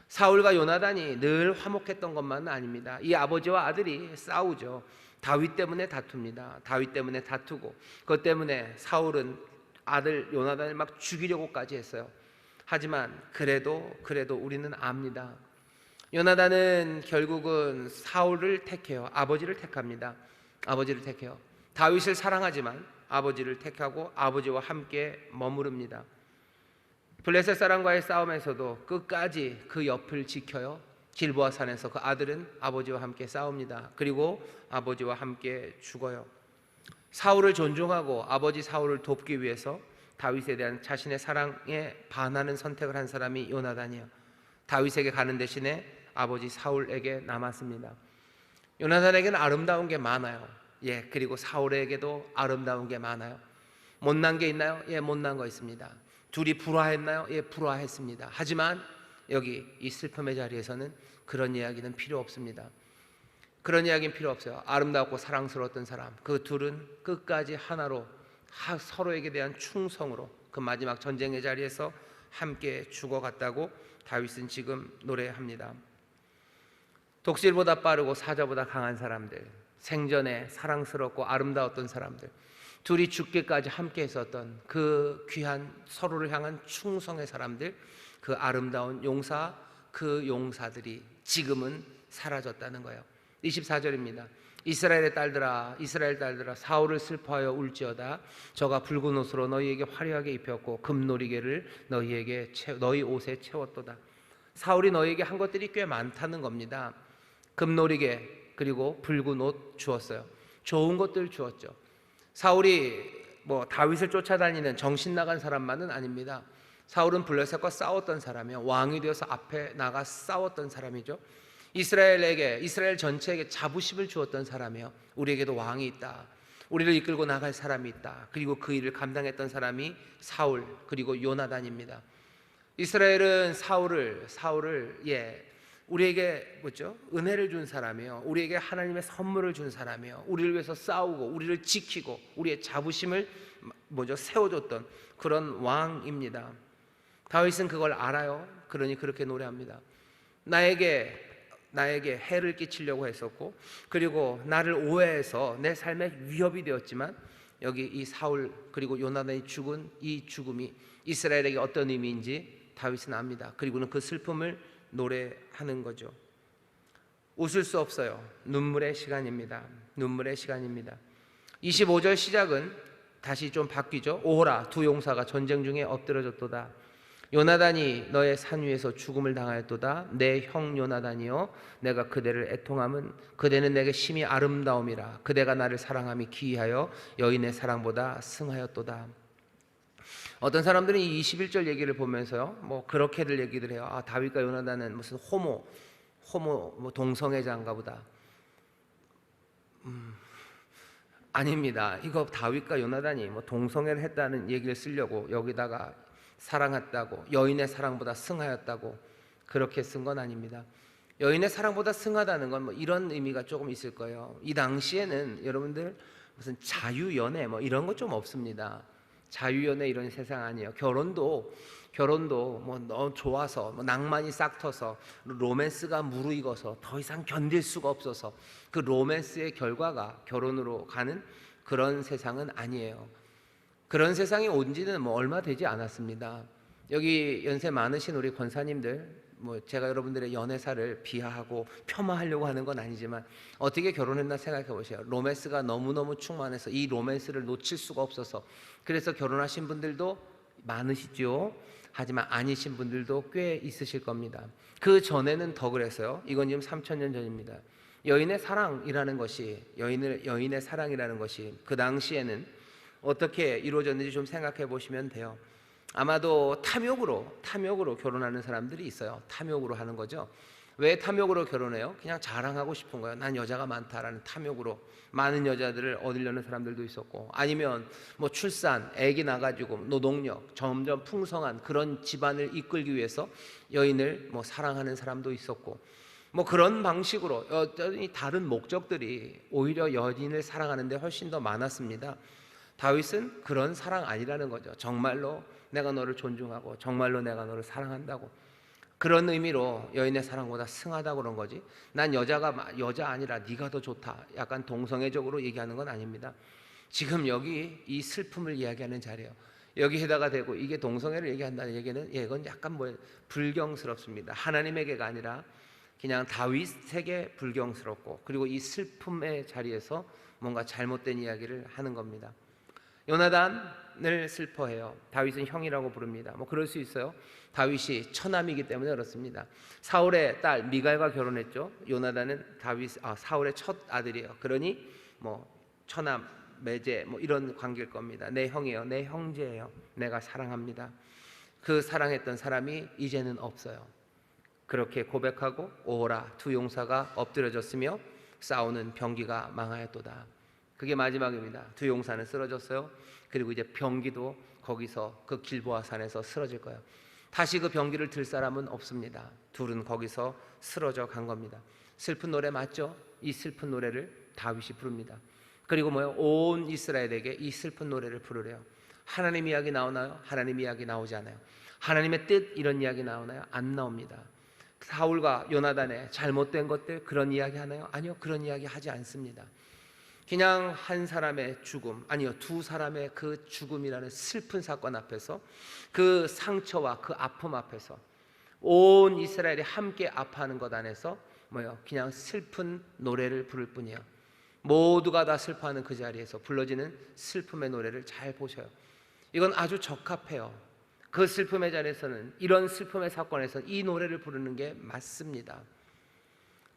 사울과 요나단이 늘 화목했던 것만은 아닙니다. 이 아버지와 아들이 싸우죠. 다윗 때문에 다툽니다. 다윗 때문에 다투고 그것 때문에 사울은 아들 요나단을 막 죽이려고까지 했어요. 하지만 그래도 우리는 압니다. 요나단은 결국은 사울을 택해요. 아버지를 택합니다. 아버지를 택해요. 다윗을 사랑하지만 아버지를 택하고 아버지와 함께 머무릅니다. 블레셋 사람과의 싸움에서도 끝까지 그 옆을 지켜요. 길보아 산에서 그 아들은 아버지와 함께 싸웁니다. 그리고 아버지와 함께 죽어요. 사울을 존중하고 아버지 사울을 돕기 위해서 다윗에 대한 자신의 사랑에 반하는 선택을 한 사람이 요나단이에요. 다윗에게 가는 대신에 아버지 사울에게 남았습니다. 요나단에게는 아름다운 게 많아요. 그리고 사울에게도 아름다운 게 많아요. 못난 게 있나요? 못난 거 있습니다. 둘이 불화했나요? 불화했습니다. 하지만 여기 이 슬픔의 자리에서는 그런 이야기는 필요 없습니다. 그런 이야기는 필요 없어요. 아름답고 사랑스러웠던 사람, 그 둘은 끝까지 하나로 서로에게 대한 충성으로 그 마지막 전쟁의 자리에서 함께 죽어갔다고 다윗은 지금 노래합니다. 독실보다 빠르고 사자보다 강한 사람들, 생전에 사랑스럽고 아름다웠던 사람들, 둘이 죽기까지 함께 했었던 그 귀한 서로를 향한 충성의 사람들, 그 아름다운 용사, 그 용사들이 지금은 사라졌다는 거예요. 24절입니다. 이스라엘 딸들아 사울을 슬퍼하여 울지어다. 저가 붉은 옷으로 너희에게 화려하게 입혔고 금노리개를 너희 옷에 채웠도다. 사울이 너희에게 한 것들이 꽤 많다는 겁니다. 금노리개 그리고 붉은 옷 주었어요. 좋은 것들 주었죠. 사울이 다윗을 쫓아다니는 정신 나간 사람만은 아닙니다. 사울은 블레셋과 싸웠던 사람이요, 왕이 되어서 앞에 나가 싸웠던 사람이죠. 이스라엘 전체에게 자부심을 주었던 사람이요, 우리에게도 왕이 있다, 우리를 이끌고 나갈 사람이 있다. 그리고 그 일을 감당했던 사람이 사울 그리고 요나단입니다. 이스라엘은 사울을 우리에게 은혜를 준 사람이요, 우리에게 하나님의 선물을 준 사람이요, 우리를 위해서 싸우고 우리를 지키고 우리의 자부심을 세워줬던 그런 왕입니다. 다윗은 그걸 알아요. 그러니 그렇게 노래합니다. 나에게 해를 끼치려고 했었고, 그리고 나를 오해해서 내 삶에 위협이 되었지만, 여기 이 사울 그리고 요나단이 죽은 이 죽음이 이스라엘에게 어떤 의미인지 다윗은 압니다. 그리고는 그 슬픔을 노래하는 거죠. 웃을 수 없어요. 눈물의 시간입니다. 눈물의 시간입니다. 25절 시작은 다시 좀 바뀌죠. 오호라, 두 용사가 전쟁 중에 엎드러졌도다. 요나단이 너의 산 위에서 죽음을 당하였도다. 내 형 요나단이여, 내가 그대를 애통함은 그대는 내게 심히 아름다움이라. 그대가 나를 사랑함이 기이하여 여인의 사랑보다 승하였도다. 어떤 사람들은 이 21절 얘기를 보면서요, 그렇게들 얘기들 해요. 다윗과 요나단은 무슨 호모 동성애자인가 보다. 아닙니다. 이거 다윗과 요나단이 동성애를 했다는 얘기를 쓰려고 여기다가 사랑했다고, 여인의 사랑보다 승하였다고 그렇게 쓴 건 아닙니다. 여인의 사랑보다 승하다는 건 이런 의미가 조금 있을 거예요. 이 당시에는 여러분들 무슨 자유연애 이런 거 좀 없습니다. 자유연애 이런 세상 아니에요. 결혼도 너무 좋아서 낭만이 싹 터서 로맨스가 무르익어서 더 이상 견딜 수가 없어서 그 로맨스의 결과가 결혼으로 가는 그런 세상은 아니에요. 그런 세상이 온 지는 얼마 되지 않았습니다. 여기 연세 많으신 우리 권사님들, 제가 여러분들의 연애사를 비하하고 폄하하려고 하는 건 아니지만 어떻게 결혼했나 생각해 보세요. 로맨스가 너무너무 충만해서 이 로맨스를 놓칠 수가 없어서 그래서 결혼하신 분들도 많으시죠. 하지만 아니신 분들도 꽤 있으실 겁니다. 그 전에는 더 그랬어요. 이건 지금 3000년 전입니다. 여인의 사랑이라는 것이 그 당시에는 어떻게 이루어졌는지 좀 생각해 보시면 돼요. 아마도 탐욕으로 결혼하는 사람들이 있어요. 탐욕으로 하는 거죠. 왜 탐욕으로 결혼해요? 그냥 자랑하고 싶은 거예요. 난 여자가 많다라는 탐욕으로 많은 여자들을 얻으려는 사람들도 있었고, 아니면 출산, 아기 낳아가지고 노동력, 점점 풍성한 그런 집안을 이끌기 위해서 여인을 사랑하는 사람도 있었고, 뭐 그런 방식으로 여전히 다른 목적들이 오히려 여인을 사랑하는데 훨씬 더 많았습니다. 다윗은 그런 사랑 아니라는 거죠. 정말로 내가 너를 존중하고 정말로 내가 너를 사랑한다고, 그런 의미로 여인의 사랑보다 승하다고 그런 거지, 난 여자 아니라 네가 더 좋다, 약간 동성애적으로 얘기하는 건 아닙니다. 지금 여기 이 슬픔을 이야기하는 자리예요. 여기에다가 대고 이게 동성애를 얘기한다는 얘기는 이건 약간 불경스럽습니다. 하나님에게가 아니라 그냥 다윗에게 불경스럽고, 그리고 이 슬픔의 자리에서 뭔가 잘못된 이야기를 하는 겁니다. 요나단을 슬퍼해요. 다윗은 형이라고 부릅니다. 뭐 그럴 수 있어요. 다윗이 처남이기 때문에 그렇습니다. 사울의 딸 미갈과 결혼했죠. 요나단은 사울의 첫 아들이에요. 그러니 뭐 처남, 매제 뭐 이런 관계일 겁니다. 내 형이에요, 내 형제예요, 내가 사랑합니다. 그 사랑했던 사람이 이제는 없어요. 그렇게 고백하고 오호라 두 용사가 엎드려졌으며 싸우는 병기가 망하였도다. 그게 마지막입니다. 두 용사는 쓰러졌어요. 그리고 이제 병기도 거기서 그 길보아 산에서 쓰러질 거예요. 다시 그 병기를 들 사람은 없습니다. 둘은 거기서 쓰러져 간 겁니다. 슬픈 노래 맞죠? 이 슬픈 노래를 다윗이 부릅니다. 그리고 온 이스라엘에게 이 슬픈 노래를 부르래요. 하나님 이야기 나오나요? 하나님 이야기 나오지 않아요. 하나님의 뜻 이런 이야기 나오나요? 안 나옵니다. 사울과 요나단의 잘못된 것들 그런 이야기 하나요? 아니요, 그런 이야기 하지 않습니다. 그냥 한 사람의 죽음, 아니요, 두 사람의 그 죽음이라는 슬픈 사건 앞에서, 그 상처와 그 아픔 앞에서 온 이스라엘이 함께 아파하는 것 안에서 그냥 슬픈 노래를 부를 뿐이에요. 모두가 다 슬퍼하는 그 자리에서 불러지는 슬픔의 노래를 잘 보셔요. 이건 아주 적합해요. 그 슬픔의 자리에서는, 이런 슬픔의 사건에서 이 노래를 부르는 게 맞습니다.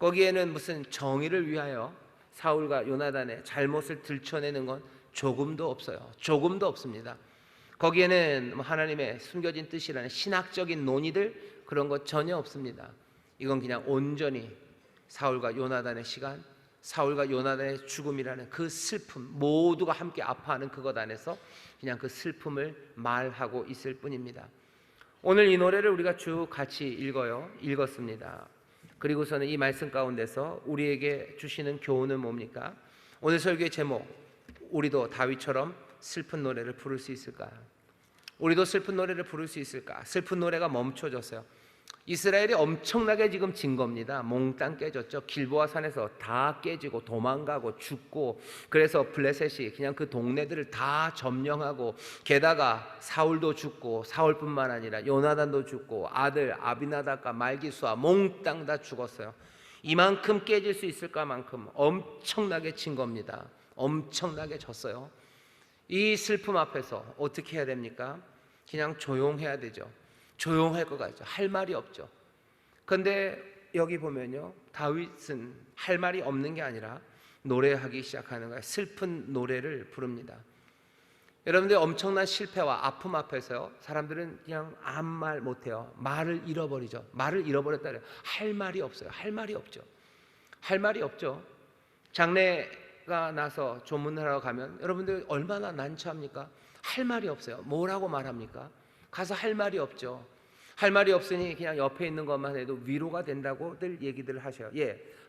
거기에는 무슨 정의를 위하여 사울과 요나단의 잘못을 들춰내는 건 조금도 없어요. 조금도 없습니다. 거기에는 하나님의 숨겨진 뜻이라는 신학적인 논의들 그런 것 전혀 없습니다. 이건 그냥 온전히 사울과 요나단의 시간, 사울과 요나단의 죽음이라는 그 슬픔, 모두가 함께 아파하는 그것 안에서 그냥 그 슬픔을 말하고 있을 뿐입니다. 오늘 이 노래를 우리가 쭉 같이 읽었습니다. 그리고서는 이 말씀 가운데서 우리에게 주시는 교훈은 뭡니까? 오늘 설교의 제목, 우리도 다윗처럼 슬픈 노래를 부를 수 있을까? 우리도 슬픈 노래를 부를 수 있을까? 슬픈 노래가 멈춰졌어요. 이스라엘이 엄청나게 지금 진 겁니다. 몽땅 깨졌죠. 길보아 산에서 다 깨지고 도망가고 죽고, 그래서 블레셋이 그냥 그 동네들을 다 점령하고, 게다가 사울도 죽고, 사울뿐만 아니라 요나단도 죽고, 아들 아비나답과 말기수아 몽땅 다 죽었어요. 이만큼 깨질 수 있을까만큼 엄청나게 진 겁니다. 엄청나게 졌어요. 이 슬픔 앞에서 어떻게 해야 됩니까? 그냥 조용해야 되죠. 조용할 것 같죠. 할 말이 없죠. 그런데 여기 보면요, 다윗은 할 말이 없는 게 아니라 노래하기 시작하는 거예요. 슬픈 노래를 부릅니다. 여러분들, 엄청난 실패와 아픔 앞에서요, 사람들은 그냥 아무 말 못해요. 말을 잃어버리죠. 말을 잃어버렸다 그래요. 할 말이 없어요. 할 말이 없죠. 할 말이 없죠. 장례가 나서 조문하러 가면 여러분들 얼마나 난처합니까? 할 말이 없어요. 뭐라고 말합니까? 가서 할 말이 없죠. 할 말이 없으니 그냥 옆에 있는 것만 해도 위로가 된다고들 얘기들 하셔요.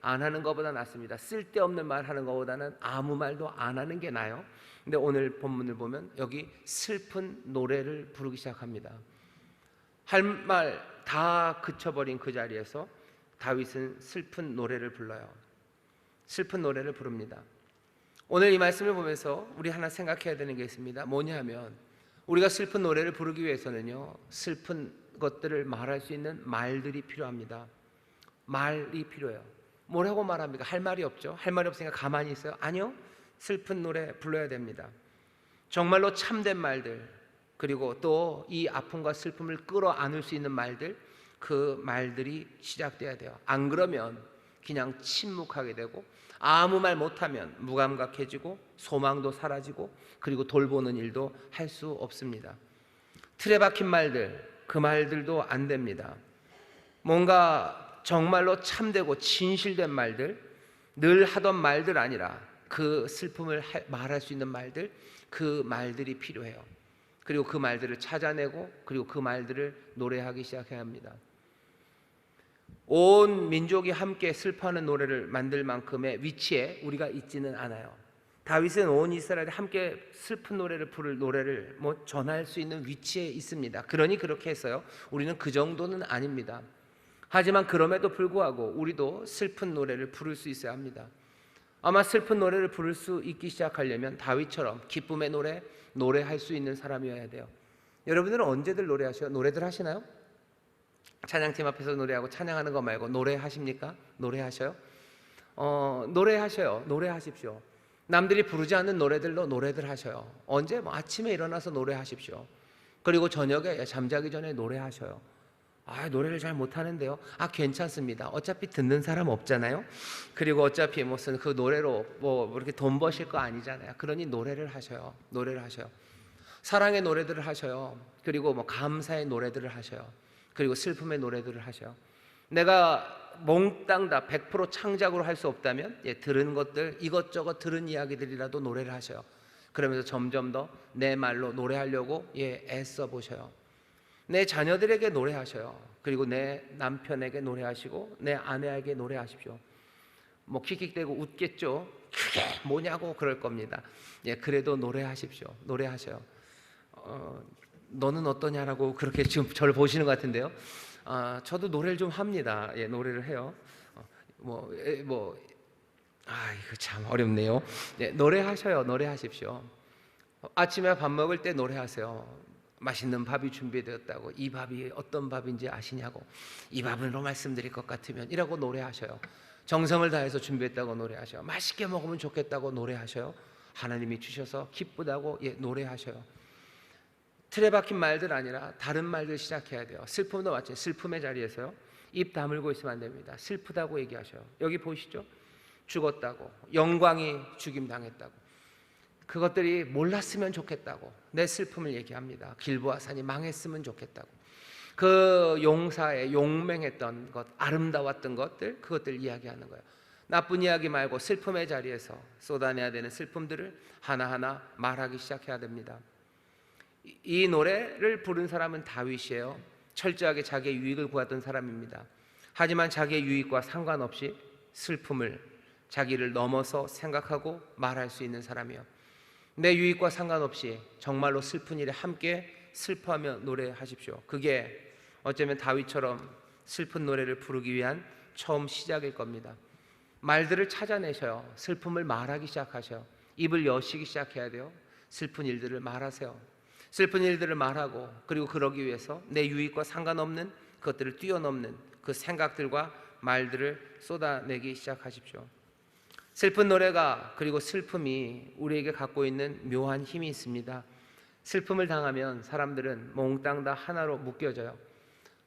안 하는 것보다 낫습니다. 쓸데없는 말 하는 것보다는 아무 말도 안 하는 게 나아요. 근데 오늘 본문을 보면 여기 슬픈 노래를 부르기 시작합니다. 할 말 다 그쳐버린 그 자리에서 다윗은 슬픈 노래를 불러요. 슬픈 노래를 부릅니다. 오늘 이 말씀을 보면서 우리 하나 생각해야 되는 게 있습니다. 뭐냐면, 우리가 슬픈 노래를 부르기 위해서는요, 슬픈 것들을 말할 수 있는 말들이 필요합니다. 말이 필요해요. 뭐라고 말합니까? 할 말이 없죠. 할 말이 없으니까 가만히 있어요? 아니요. 슬픈 노래 불러야 됩니다. 정말로 참된 말들, 그리고 또 이 아픔과 슬픔을 끌어안을 수 있는 말들, 그 말들이 시작돼야 돼요. 안 그러면 그냥 침묵하게 되고, 아무 말 못하면 무감각해지고 소망도 사라지고, 그리고 돌보는 일도 할 수 없습니다. 틀에 박힌 말들, 그 말들도 안 됩니다. 뭔가 정말로 참되고 진실된 말들, 늘 하던 말들 아니라 그 슬픔을 말할 수 있는 말들, 그 말들이 필요해요. 그리고 그 말들을 찾아내고, 그리고 그 말들을 노래하기 시작해야 합니다. 온 민족이 함께 슬퍼하는 노래를 만들 만큼의 위치에 우리가 있지는 않아요. 다윗은 온 이스라엘이 함께 슬픈 노래를 부를 노래를 전할 수 있는 위치에 있습니다. 그러니 그렇게 했어요. 우리는 그 정도는 아닙니다. 하지만 그럼에도 불구하고 우리도 슬픈 노래를 부를 수 있어야 합니다. 아마 슬픈 노래를 부를 수 있기 시작하려면 다윗처럼 기쁨의 노래할 수 있는 사람이어야 돼요. 여러분들은 언제들 노래하셔요? 노래들 하시나요? 찬양팀 앞에서 노래하고 찬양하는 거 말고 노래하십니까? 노래하셔요? 노래하셔요. 노래하십시오. 남들이 부르지 않는 노래들로 노래들 하셔요. 언제? 아침에 일어나서 노래하십시오. 그리고 저녁에 잠자기 전에 노래하셔요. 노래를 잘 못하는데요. 괜찮습니다. 어차피 듣는 사람 없잖아요. 그리고 어차피 무슨 그 노래로 이렇게 돈 버실 거 아니잖아요. 그러니 노래를 하셔요. 노래를 하셔요. 사랑의 노래들을 하셔요. 그리고 감사의 노래들을 하셔요. 그리고 슬픔의 노래들을 하셔요. 내가 몽땅 다 100% 창작으로 할 수 없다면 들은 것들 이것저것 들은 이야기들이라도 노래를 하셔요. 그러면서 점점 더 내 말로 노래하려고 애써 보셔요. 내 자녀들에게 노래하셔요. 그리고 내 남편에게 노래하시고 내 아내에게 노래하십시오. 킥킥대고 웃겠죠. 그게 뭐냐고 그럴 겁니다. 그래도 노래하십시오. 노래하셔요. 너는 어떠냐라고 그렇게 지금 저를 보시는 것 같은데요. 저도 노래를 좀 합니다. 노래를 해요. 이거 참 어렵네요. 노래하셔요. 노래하십시오. 아침에 밥 먹을 때 노래하세요. 맛있는 밥이 준비되었다고, 이 밥이 어떤 밥인지 아시냐고, 이 밥으로 말씀드릴 것 같으면 이라고 노래하셔요. 정성을 다해서 준비했다고 노래하셔요. 맛있게 먹으면 좋겠다고 노래하셔요. 하나님이 주셔서 기쁘다고 노래하셔요. 틀에 박힌 말들 아니라 다른 말들 시작해야 돼요. 슬픔도 마찬가지. 슬픔의 자리에서요 입 다물고 있으면 안 됩니다. 슬프다고 얘기하셔요. 여기 보시죠. 죽었다고, 영광이 죽임당했다고, 그것들이 몰랐으면 좋겠다고 내 슬픔을 얘기합니다. 길보아 산이 망했으면 좋겠다고, 그 용사의 용맹했던 것, 아름다웠던 것들, 그것들 이야기하는 거예요. 나쁜 이야기 말고 슬픔의 자리에서 쏟아내야 되는 슬픔들을 하나하나 말하기 시작해야 됩니다. 이 노래를 부른 사람은 다윗이에요. 철저하게 자기의 유익을 구하던 사람입니다. 하지만 자기의 유익과 상관없이 슬픔을 자기를 넘어서 생각하고 말할 수 있는 사람이요, 내 유익과 상관없이 정말로 슬픈 일에 함께 슬퍼하며 노래하십시오. 그게 어쩌면 다윗처럼 슬픈 노래를 부르기 위한 처음 시작일 겁니다. 말들을 찾아내셔요. 슬픔을 말하기 시작하셔요. 입을 여시기 시작해야 돼요. 슬픈 일들을 말하세요. 슬픈 일들을 말하고, 그리고 그러기 위해서 내 유익과 상관없는 그것들을 뛰어넘는 그 생각들과 말들을 쏟아내기 시작하십시오. 슬픈 노래가, 그리고 슬픔이 우리에게 갖고 있는 묘한 힘이 있습니다. 슬픔을 당하면 사람들은 몽땅 다 하나로 묶여져요.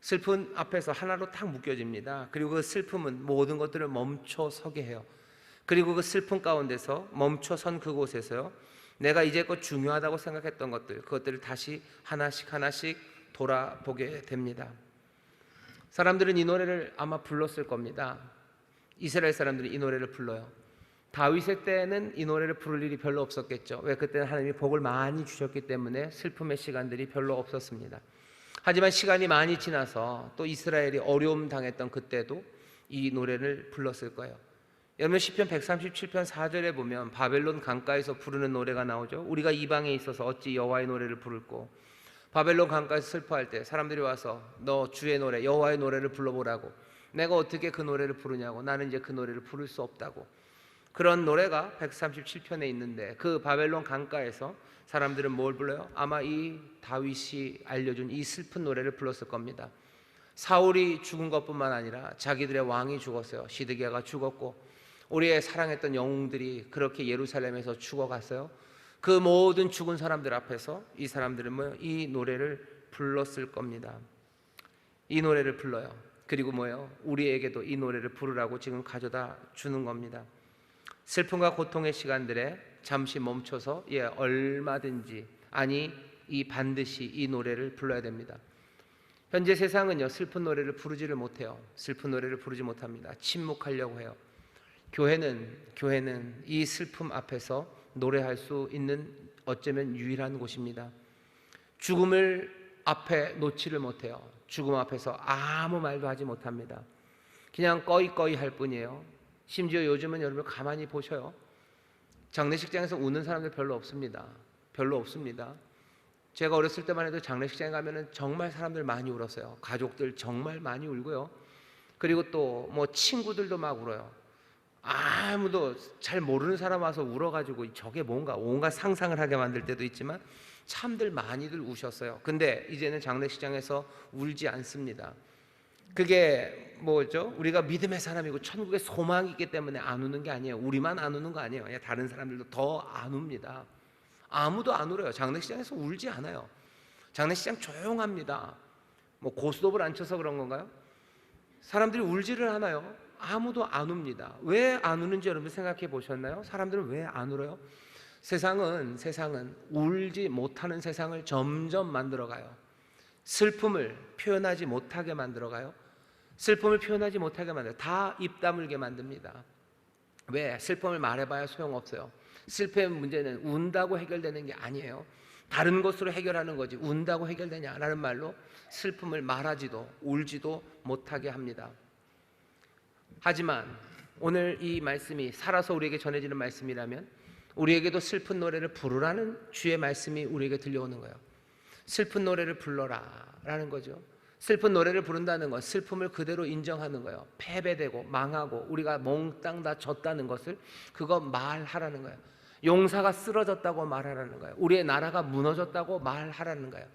슬픔 앞에서 하나로 탁 묶여집니다. 그리고 그 슬픔은 모든 것들을 멈춰서게 해요. 그리고 그 슬픔 가운데서 멈춰선 그곳에서요, 내가 이제껏 중요하다고 생각했던 것들, 그것들을 다시 하나씩 하나씩 돌아보게 됩니다. 사람들은 이 노래를 아마 불렀을 겁니다. 이스라엘 사람들이 이 노래를 불러요. 다윗의 때는 이 노래를 부를 일이 별로 없었겠죠. 왜? 그때는 하나님이 복을 많이 주셨기 때문에 슬픔의 시간들이 별로 없었습니다. 하지만 시간이 많이 지나서 또 이스라엘이 어려움 당했던 그때도 이 노래를 불렀을 거예요. 여러분, 시편 137편 4절에 보면 바벨론 강가에서 부르는 노래가 나오죠. 우리가 이방에 있어서 어찌 여호와의 노래를 부를꼬. 바벨론 강가에서 슬퍼할 때 사람들이 와서 너 주의 노래, 여호와의 노래를 불러보라고. 내가 어떻게 그 노래를 부르냐고. 나는 이제 그 노래를 부를 수 없다고. 그런 노래가 137편에 있는데, 그 바벨론 강가에서 사람들은 뭘 불러요? 아마 이 다윗이 알려준 이 슬픈 노래를 불렀을 겁니다. 사울이 죽은 것뿐만 아니라 자기들의 왕이 죽었어요. 시드기야가 죽었고, 우리의 사랑했던 영웅들이 그렇게 예루살렘에서 죽어갔어요. 그 모든 죽은 사람들 앞에서 이 사람들은 이 노래를 불렀을 겁니다. 이 노래를 불러요. 그리고 우리에게도 이 노래를 부르라고 지금 가져다 주는 겁니다. 슬픔과 고통의 시간들에 잠시 멈춰서 얼마든지, 아니 이 반드시 이 노래를 불러야 됩니다. 현재 세상은요, 슬픈 노래를 부르지를 못해요. 슬픈 노래를 부르지 못합니다. 침묵하려고 해요. 교회는 이 슬픔 앞에서 노래할 수 있는 어쩌면 유일한 곳입니다. 죽음을 앞에 놓지를 못해요. 죽음 앞에서 아무 말도 하지 못합니다. 그냥 꺼이꺼이 할 뿐이에요. 심지어 요즘은 여러분 가만히 보셔요. 장례식장에서 우는 사람들 별로 없습니다. 별로 없습니다. 제가 어렸을 때만 해도 장례식장에 가면은 정말 사람들 많이 울었어요. 가족들 정말 많이 울고요. 그리고 또 뭐 친구들도 막 울어요. 아무도 잘 모르는 사람 와서 울어가지고 저게 뭔가 온갖 상상을 하게 만들 때도 있지만 참들 많이들 우셨어요. 근데 이제는 장례식장에서 울지 않습니다. 그게 뭐죠? 우리가 믿음의 사람이고 천국에 소망이 있기 때문에 안 우는 게 아니에요. 우리만 안 우는 거 아니에요. 다른 사람들도 더 안 웁니다. 아무도 안 울어요. 장례식장에서 울지 않아요. 장례식장 조용합니다. 뭐 고스톱을 안 쳐서 그런 건가요? 사람들이 울지를 않아요. 아무도 안 웁니다. 왜 안 우는지 여러분 생각해 보셨나요? 사람들은 왜 안 울어요? 세상은 울지 못하는 세상을 점점 만들어가요. 슬픔을 표현하지 못하게 만들어가요. 슬픔을 표현하지 못하게 만들어요. 다 입 다물게 만듭니다. 왜? 슬픔을 말해봐야 소용없어요. 슬픔의 문제는 운다고 해결되는 게 아니에요. 다른 것으로 해결하는 거지 운다고 해결되냐라는 말로 슬픔을 말하지도 울지도 못하게 합니다. 하지만 오늘 이 말씀이 살아서 우리에게 전해지는 말씀이라면 우리에게도 슬픈 노래를 부르라는 주의 말씀이 우리에게 들려오는 거예요. 슬픈 노래를 불러라 라는 거죠. 슬픈 노래를 부른다는 건 슬픔을 그대로 인정하는 거예요. 패배되고 망하고 우리가 몽땅 다 졌다는 것을 그거 말하라는 거예요. 용사가 쓰러졌다고 말하라는 거예요. 우리의 나라가 무너졌다고 말하라는 거예요.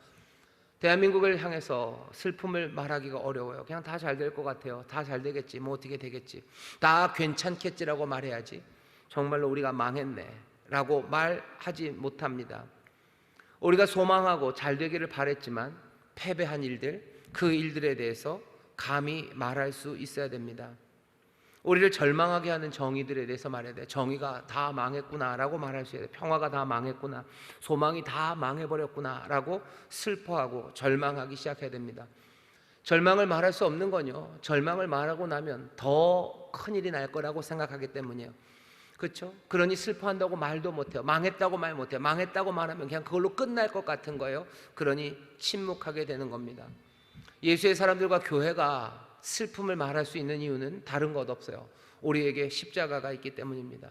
대한민국을 향해서 슬픔을 말하기가 어려워요. 그냥 다 잘 될 것 같아요. 다 잘 되겠지, 뭐 어떻게 되겠지, 다 괜찮겠지라고 말해야지 정말로 우리가 망했네 라고 말하지 못합니다. 우리가 소망하고 잘 되기를 바랬지만 패배한 일들, 그 일들에 대해서 감히 말할 수 있어야 됩니다. 우리를 절망하게 하는 정의들에 대해서 말해야 돼요. 정의가 다 망했구나라고 말할 수 있어야 돼요. 평화가 다 망했구나, 소망이 다 망해버렸구나라고 슬퍼하고 절망하기 시작해야 됩니다. 절망을 말할 수 없는 건요, 절망을 말하고 나면 더 큰일이 날 거라고 생각하기 때문이에요. 그렇죠? 그러니 슬퍼한다고 말도 못해요. 망했다고 말 못해요. 망했다고 말하면 그냥 그걸로 끝날 것 같은 거예요. 그러니 침묵하게 되는 겁니다. 예수의 사람들과 교회가 슬픔을 말할 수 있는 이유는 다른 것 없어요. 우리에게 십자가가 있기 때문입니다.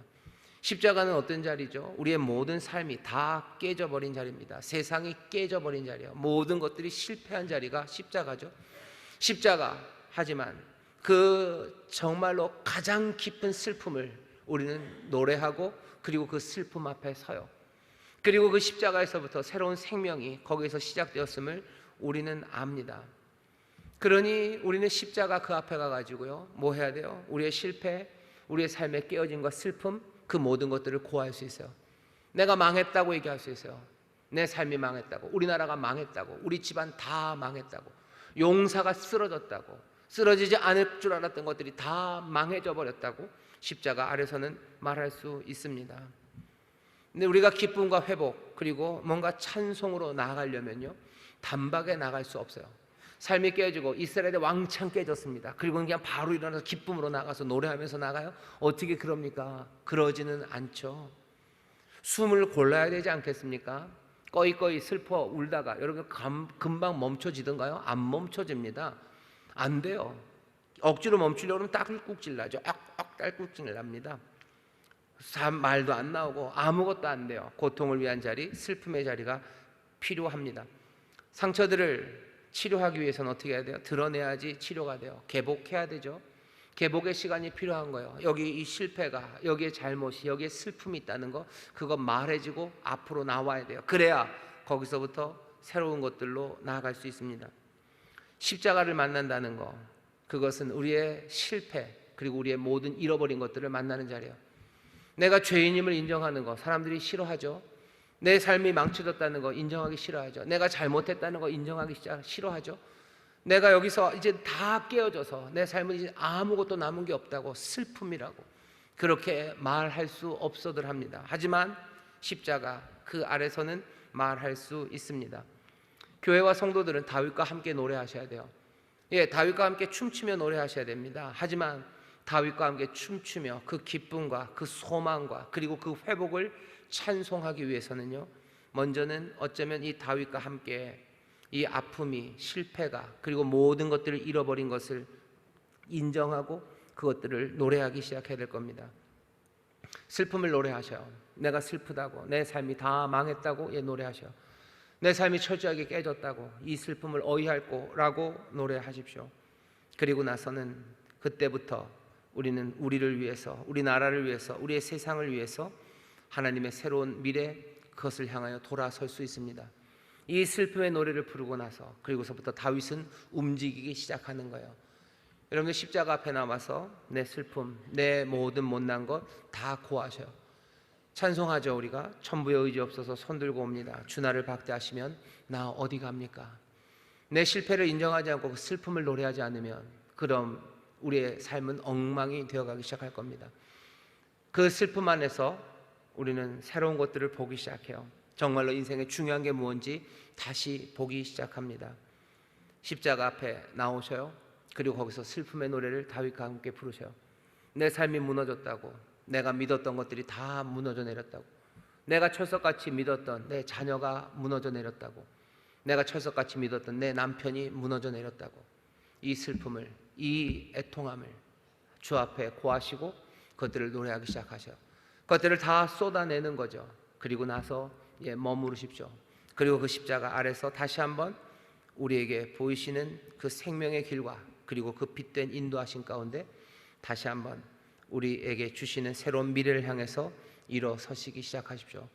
십자가는 어떤 자리죠? 우리의 모든 삶이 다 깨져버린 자리입니다. 세상이 깨져버린 자리예요. 모든 것들이 실패한 자리가 십자가죠. 십자가. 하지만 그 정말로 가장 깊은 슬픔을 우리는 노래하고 그리고 그 슬픔 앞에 서요. 그리고 그 십자가에서부터 새로운 생명이 거기서 시작되었음을 우리는 압니다. 그러니 우리는 십자가 그 앞에 가가지고요, 뭐 해야 돼요? 우리의 실패, 우리의 삶의 깨어짐과 슬픔, 그 모든 것들을 고할 수 있어요. 내가 망했다고 얘기할 수 있어요. 내 삶이 망했다고, 우리나라가 망했다고, 우리 집안 다 망했다고, 용사가 쓰러졌다고, 쓰러지지 않을 줄 알았던 것들이 다 망해져 버렸다고 십자가 아래서는 말할 수 있습니다. 근데 우리가 기쁨과 회복 그리고 뭔가 찬송으로 나아가려면요, 단박에 나갈 수 없어요. 삶이 깨지고 이스라엘의 왕창 깨졌습니다. 그리고 그냥 바로 일어나서 기쁨으로 나가서 노래하면서 나가요? 어떻게 그럽니까? 그러지는 않죠. 숨을 골라야 되지 않겠습니까? 꺼이꺼이 슬퍼 울다가 여러분 금방 멈춰지던가요? 안 멈춰집니다. 안 돼요. 억지로 멈추려고 하면 딸꾹질 나죠. 딸꾹질 납니다. 말도 안 나오고 아무것도 안 돼요. 고통을 위한 자리, 슬픔의 자리가 필요합니다. 상처들을 치료하기 위해서는 어떻게 해야 돼요? 드러내야지 치료가 돼요. 개복해야 되죠. 개복의 시간이 필요한 거예요. 여기 이 실패가, 여기에 잘못이, 여기에 슬픔이 있다는 거, 그거 말해지고 앞으로 나와야 돼요. 그래야 거기서부터 새로운 것들로 나아갈 수 있습니다. 십자가를 만난다는 거, 그것은 우리의 실패 그리고 우리의 모든 잃어버린 것들을 만나는 자리예요. 내가 죄인임을 인정하는 거 사람들이 싫어하죠. 내 삶이 망쳐졌다는 거 인정하기 싫어하죠. 내가 잘못했다는 거 인정하기 싫어하죠. 내가 여기서 이제 다 깨어져서 내 삶은 이제 아무것도 남은 게 없다고, 슬픔이라고 그렇게 말할 수 없어들 합니다. 하지만 십자가 그 아래서는 말할 수 있습니다. 교회와 성도들은 다윗과 함께 노래하셔야 돼요. 다윗과 함께 춤추며 노래하셔야 됩니다. 하지만 다윗과 함께 춤추며 그 기쁨과 그 소망과 그리고 그 회복을 찬송하기 위해서는요, 먼저는 어쩌면 이 다윗과 함께 이 아픔이, 실패가, 그리고 모든 것들을 잃어버린 것을 인정하고 그것들을 노래하기 시작해야 될 겁니다. 슬픔을 노래하셔. 내가 슬프다고, 내 삶이 다 망했다고 노래하셔. 내 삶이 철저하게 깨졌다고, 이 슬픔을 어이할 거라고 노래하십시오. 그리고 나서는 그때부터 우리는 우리를 위해서, 우리 나라를 위해서, 우리의 세상을 위해서 하나님의 새로운 미래, 그것을 향하여 돌아설 수 있습니다. 이 슬픔의 노래를 부르고 나서 그리고서부터 다윗은 움직이기 시작하는 거예요. 여러분들 십자가 앞에 나와서 내 슬픔, 내 모든 못난 것 다 고하셔요. 찬송하죠. 우리가 천부의 의지 없어서 손들고 옵니다. 주 나를 박대하시면 나 어디 갑니까? 내 실패를 인정하지 않고 그 슬픔을 노래하지 않으면 그럼 우리의 삶은 엉망이 되어가기 시작할 겁니다. 그 슬픔 안에서 우리는 새로운 것들을 보기 시작해요. 정말로 인생의 중요한 게 무엇인지 다시 보기 시작합니다. 십자가 앞에 나오셔요. 그리고 거기서 슬픔의 노래를 다윗과 함께 부르셔요. 내 삶이 무너졌다고, 내가 믿었던 것들이 다 무너져 내렸다고, 내가 철석같이 믿었던 내 자녀가 무너져 내렸다고, 내가 철석같이 믿었던 내 남편이 무너져 내렸다고, 이 슬픔을, 이 애통함을 주 앞에 고하시고 그것들을 노래하기 시작하셔요. 그것들을 다 쏟아내는 거죠. 그리고 나서 머무르십시오. 그리고 그 십자가 아래서 다시 한번 우리에게 보이시는 그 생명의 길과 그리고 그 빛된 인도하신 가운데 다시 한번 우리에게 주시는 새로운 미래를 향해서 일어서시기 시작하십시오.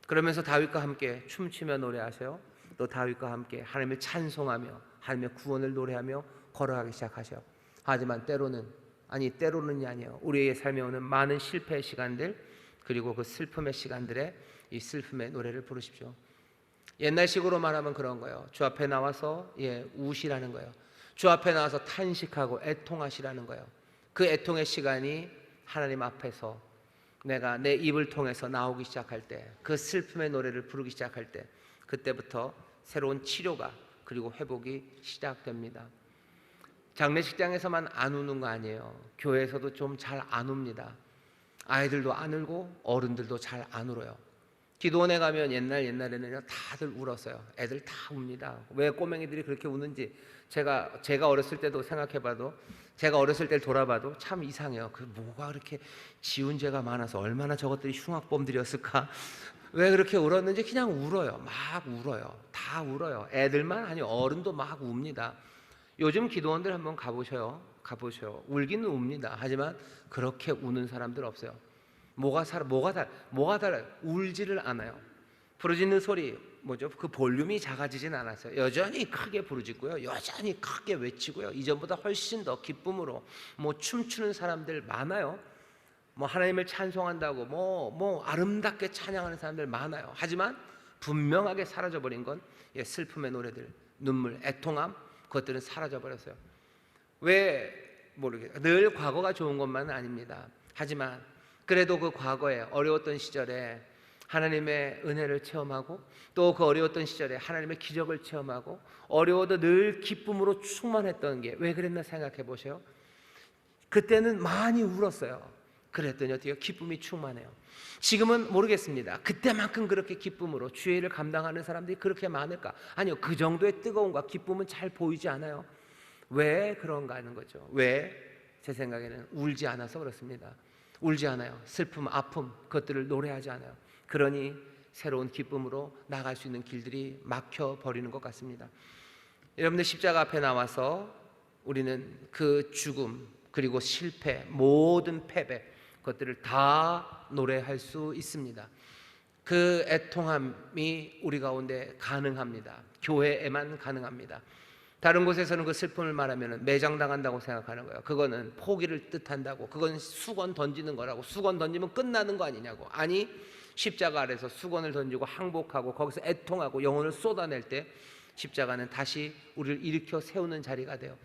그러면서 다윗과 함께 춤추며 노래하세요. 또 다윗과 함께 하나님을 찬송하며 하나님의 구원을 노래하며 걸어가기 시작하셔요. 하지만 때로는이 아니에요. 우리의 삶에 오는 많은 실패의 시간들 그리고 그 슬픔의 시간들에 이 슬픔의 노래를 부르십시오. 옛날식으로 말하면 그런 거예요. 주 앞에 나와서 우시라는 거예요. 주 앞에 나와서 탄식하고 애통하시라는 거예요. 그 애통의 시간이 하나님 앞에서 내가 내 입을 통해서 나오기 시작할 때, 그 슬픔의 노래를 부르기 시작할 때, 그때부터 새로운 치료가 그리고 회복이 시작됩니다. 장례식장에서만 안 우는 거 아니에요. 교회에서도 좀 잘 안 웁니다. 아이들도 안 울고 어른들도 잘 안 울어요. 기도원에 가면 옛날에는요 다들 울었어요. 애들 다 웁니다. 왜 꼬맹이들이 그렇게 우는지 제가 어렸을 때도 생각해봐도, 제가 어렸을 때를 돌아봐도 참 이상해요. 그 뭐가 그렇게 지은 죄가 많아서 얼마나 저것들이 흉악범들이었을까? 왜 그렇게 울었는지 그냥 울어요. 막 울어요. 다 울어요. 애들만 아니 어른도 막 웁니다. 요즘 기도원들 한번 가보셔요. 울기는 웁니다. 하지만 그렇게 우는 사람들 없어요. 뭐가 달라요? 울지를 않아요. 부르짖는 소리 그 볼륨이 작아지진 않았어요. 여전히 크게 부르짖고요, 여전히 크게 외치고요, 이전보다 훨씬 더 기쁨으로 춤추는 사람들 많아요. 하나님을 찬송한다고 아름답게 찬양하는 사람들 많아요. 하지만 분명하게 사라져버린 건 슬픔의 노래들, 눈물, 애통함, 그것들은 사라져버렸어요. 왜 모르겠어요. 늘 과거가 좋은 것만은 아닙니다. 하지만 그래도 그 과거에 어려웠던 시절에 하나님의 은혜를 체험하고 또 그 어려웠던 시절에 하나님의 기적을 체험하고 어려워도 늘 기쁨으로 충만했던 게 왜 그랬나 생각해 보세요. 그때는 많이 울었어요. 그랬더니 어떻게 기쁨이 충만해요. 지금은 모르겠습니다. 그때만큼 그렇게 기쁨으로 주의 일을 감당하는 사람들이 그렇게 많을까? 아니요. 그 정도의 뜨거움과 기쁨은 잘 보이지 않아요. 왜 그런가 하는 거죠. 왜? 제 생각에는 울지 않아서 그렇습니다. 울지 않아요. 슬픔, 아픔, 그것들을 노래하지 않아요. 그러니 새로운 기쁨으로 나갈 수 있는 길들이 막혀버리는 것 같습니다. 여러분들 십자가 앞에 나와서 우리는 그 죽음 그리고 실패, 모든 패배, 그것들을 다 노래할 수 있습니다. 그 애통함이 우리 가운데 가능합니다. 교회에만 가능합니다. 다른 곳에서는 그 슬픔을 말하면 매장당한다고 생각하는 거예요. 그거는 포기를 뜻한다고, 그건 수건 던지는 거라고, 수건 던지면 끝나는 거 아니냐고. 아니, 십자가 아래서 수건을 던지고 항복하고 거기서 애통하고 영혼을 쏟아낼 때 십자가는 다시 우리를 일으켜 세우는 자리가 돼요.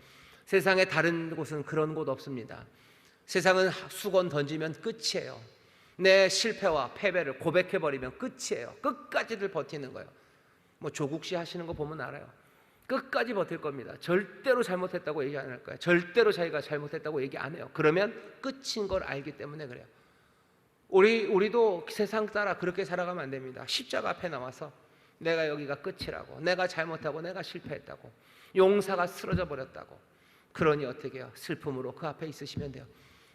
세상의 다른 곳은 그런 곳 없습니다. 세상은 수건 던지면 끝이에요. 내 실패와 패배를 고백해버리면 끝이에요. 끝까지들 버티는 거예요. 조국 씨 하시는 거 보면 알아요. 끝까지 버틸 겁니다. 절대로 잘못했다고 얘기 안 할 거예요. 절대로 자기가 잘못했다고 얘기 안 해요. 그러면 끝인 걸 알기 때문에 그래요. 우리도 세상 따라 그렇게 살아가면 안 됩니다. 십자가 앞에 나와서 내가 여기가 끝이라고, 내가 잘못하고 내가 실패했다고, 용사가 쓰러져 버렸다고, 그러니 어떻게 해요? 슬픔으로 그 앞에 있으시면 돼요.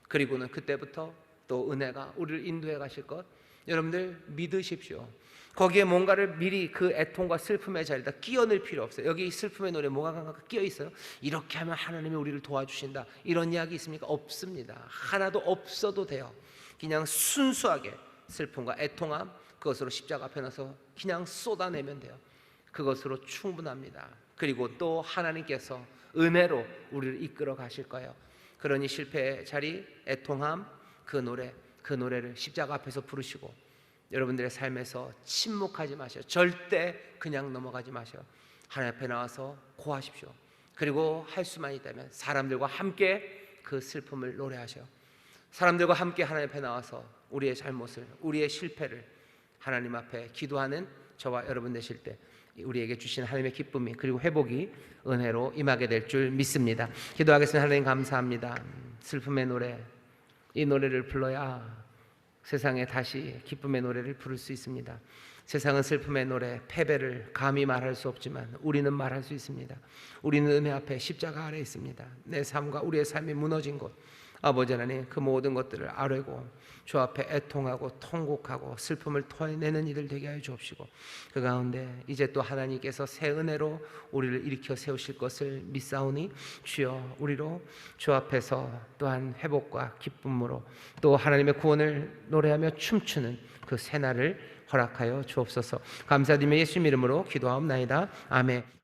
그리고는 그때부터 또 은혜가 우리를 인도해 가실 것 여러분들 믿으십시오. 거기에 뭔가를 미리 그 애통과 슬픔의 자리에다 끼워넣을 필요 없어요. 여기 슬픔의 노래 뭐가 끼어 있어요? 이렇게 하면 하나님이 우리를 도와주신다, 이런 이야기 있습니까? 없습니다. 하나도 없어도 돼요. 그냥 순수하게 슬픔과 애통함, 그것으로 십자가 앞에 나서 그냥 쏟아내면 돼요. 그것으로 충분합니다. 그리고 또 하나님께서 은혜로 우리를 이끌어 가실 거예요. 그러니 실패의 자리, 애통함, 그 노래를 십자가 앞에서 부르시고 여러분들의 삶에서 침묵하지 마셔요. 절대 그냥 넘어가지 마셔요. 하나님 앞에 나와서 고하십시오. 그리고 할 수만 있다면 사람들과 함께 그 슬픔을 노래하셔요. 사람들과 함께 하나님 앞에 나와서 우리의 잘못을, 우리의 실패를 하나님 앞에 기도하는 저와 여러분 되실 때 우리에게 주신 하나님의 기쁨이 그리고 회복이 은혜로 임하게 될 줄 믿습니다. 기도하겠습니다. 하나님 감사합니다. 슬픔의 노래, 이 노래를 불러야 세상에 다시 기쁨의 노래를 부를 수 있습니다. 세상은 슬픔의 노래, 패배를 감히 말할 수 없지만 우리는 말할 수 있습니다. 우리는 은혜 앞에 십자가 아래 있습니다. 내 삶과 우리의 삶이 무너진 곳, 아버지 하나님, 그 모든 것들을 아뢰고 주 앞에 애통하고 통곡하고 슬픔을 토해내는 이들 되게 하여 주옵시고, 그 가운데 이제 또 하나님께서 새 은혜로 우리를 일으켜 세우실 것을 믿사오니 주여, 우리로 주 앞에서 또한 회복과 기쁨으로 또 하나님의 구원을 노래하며 춤추는 그 새날을 허락하여 주옵소서. 감사드리며 예수님 이름으로 기도하옵나이다. 아멘.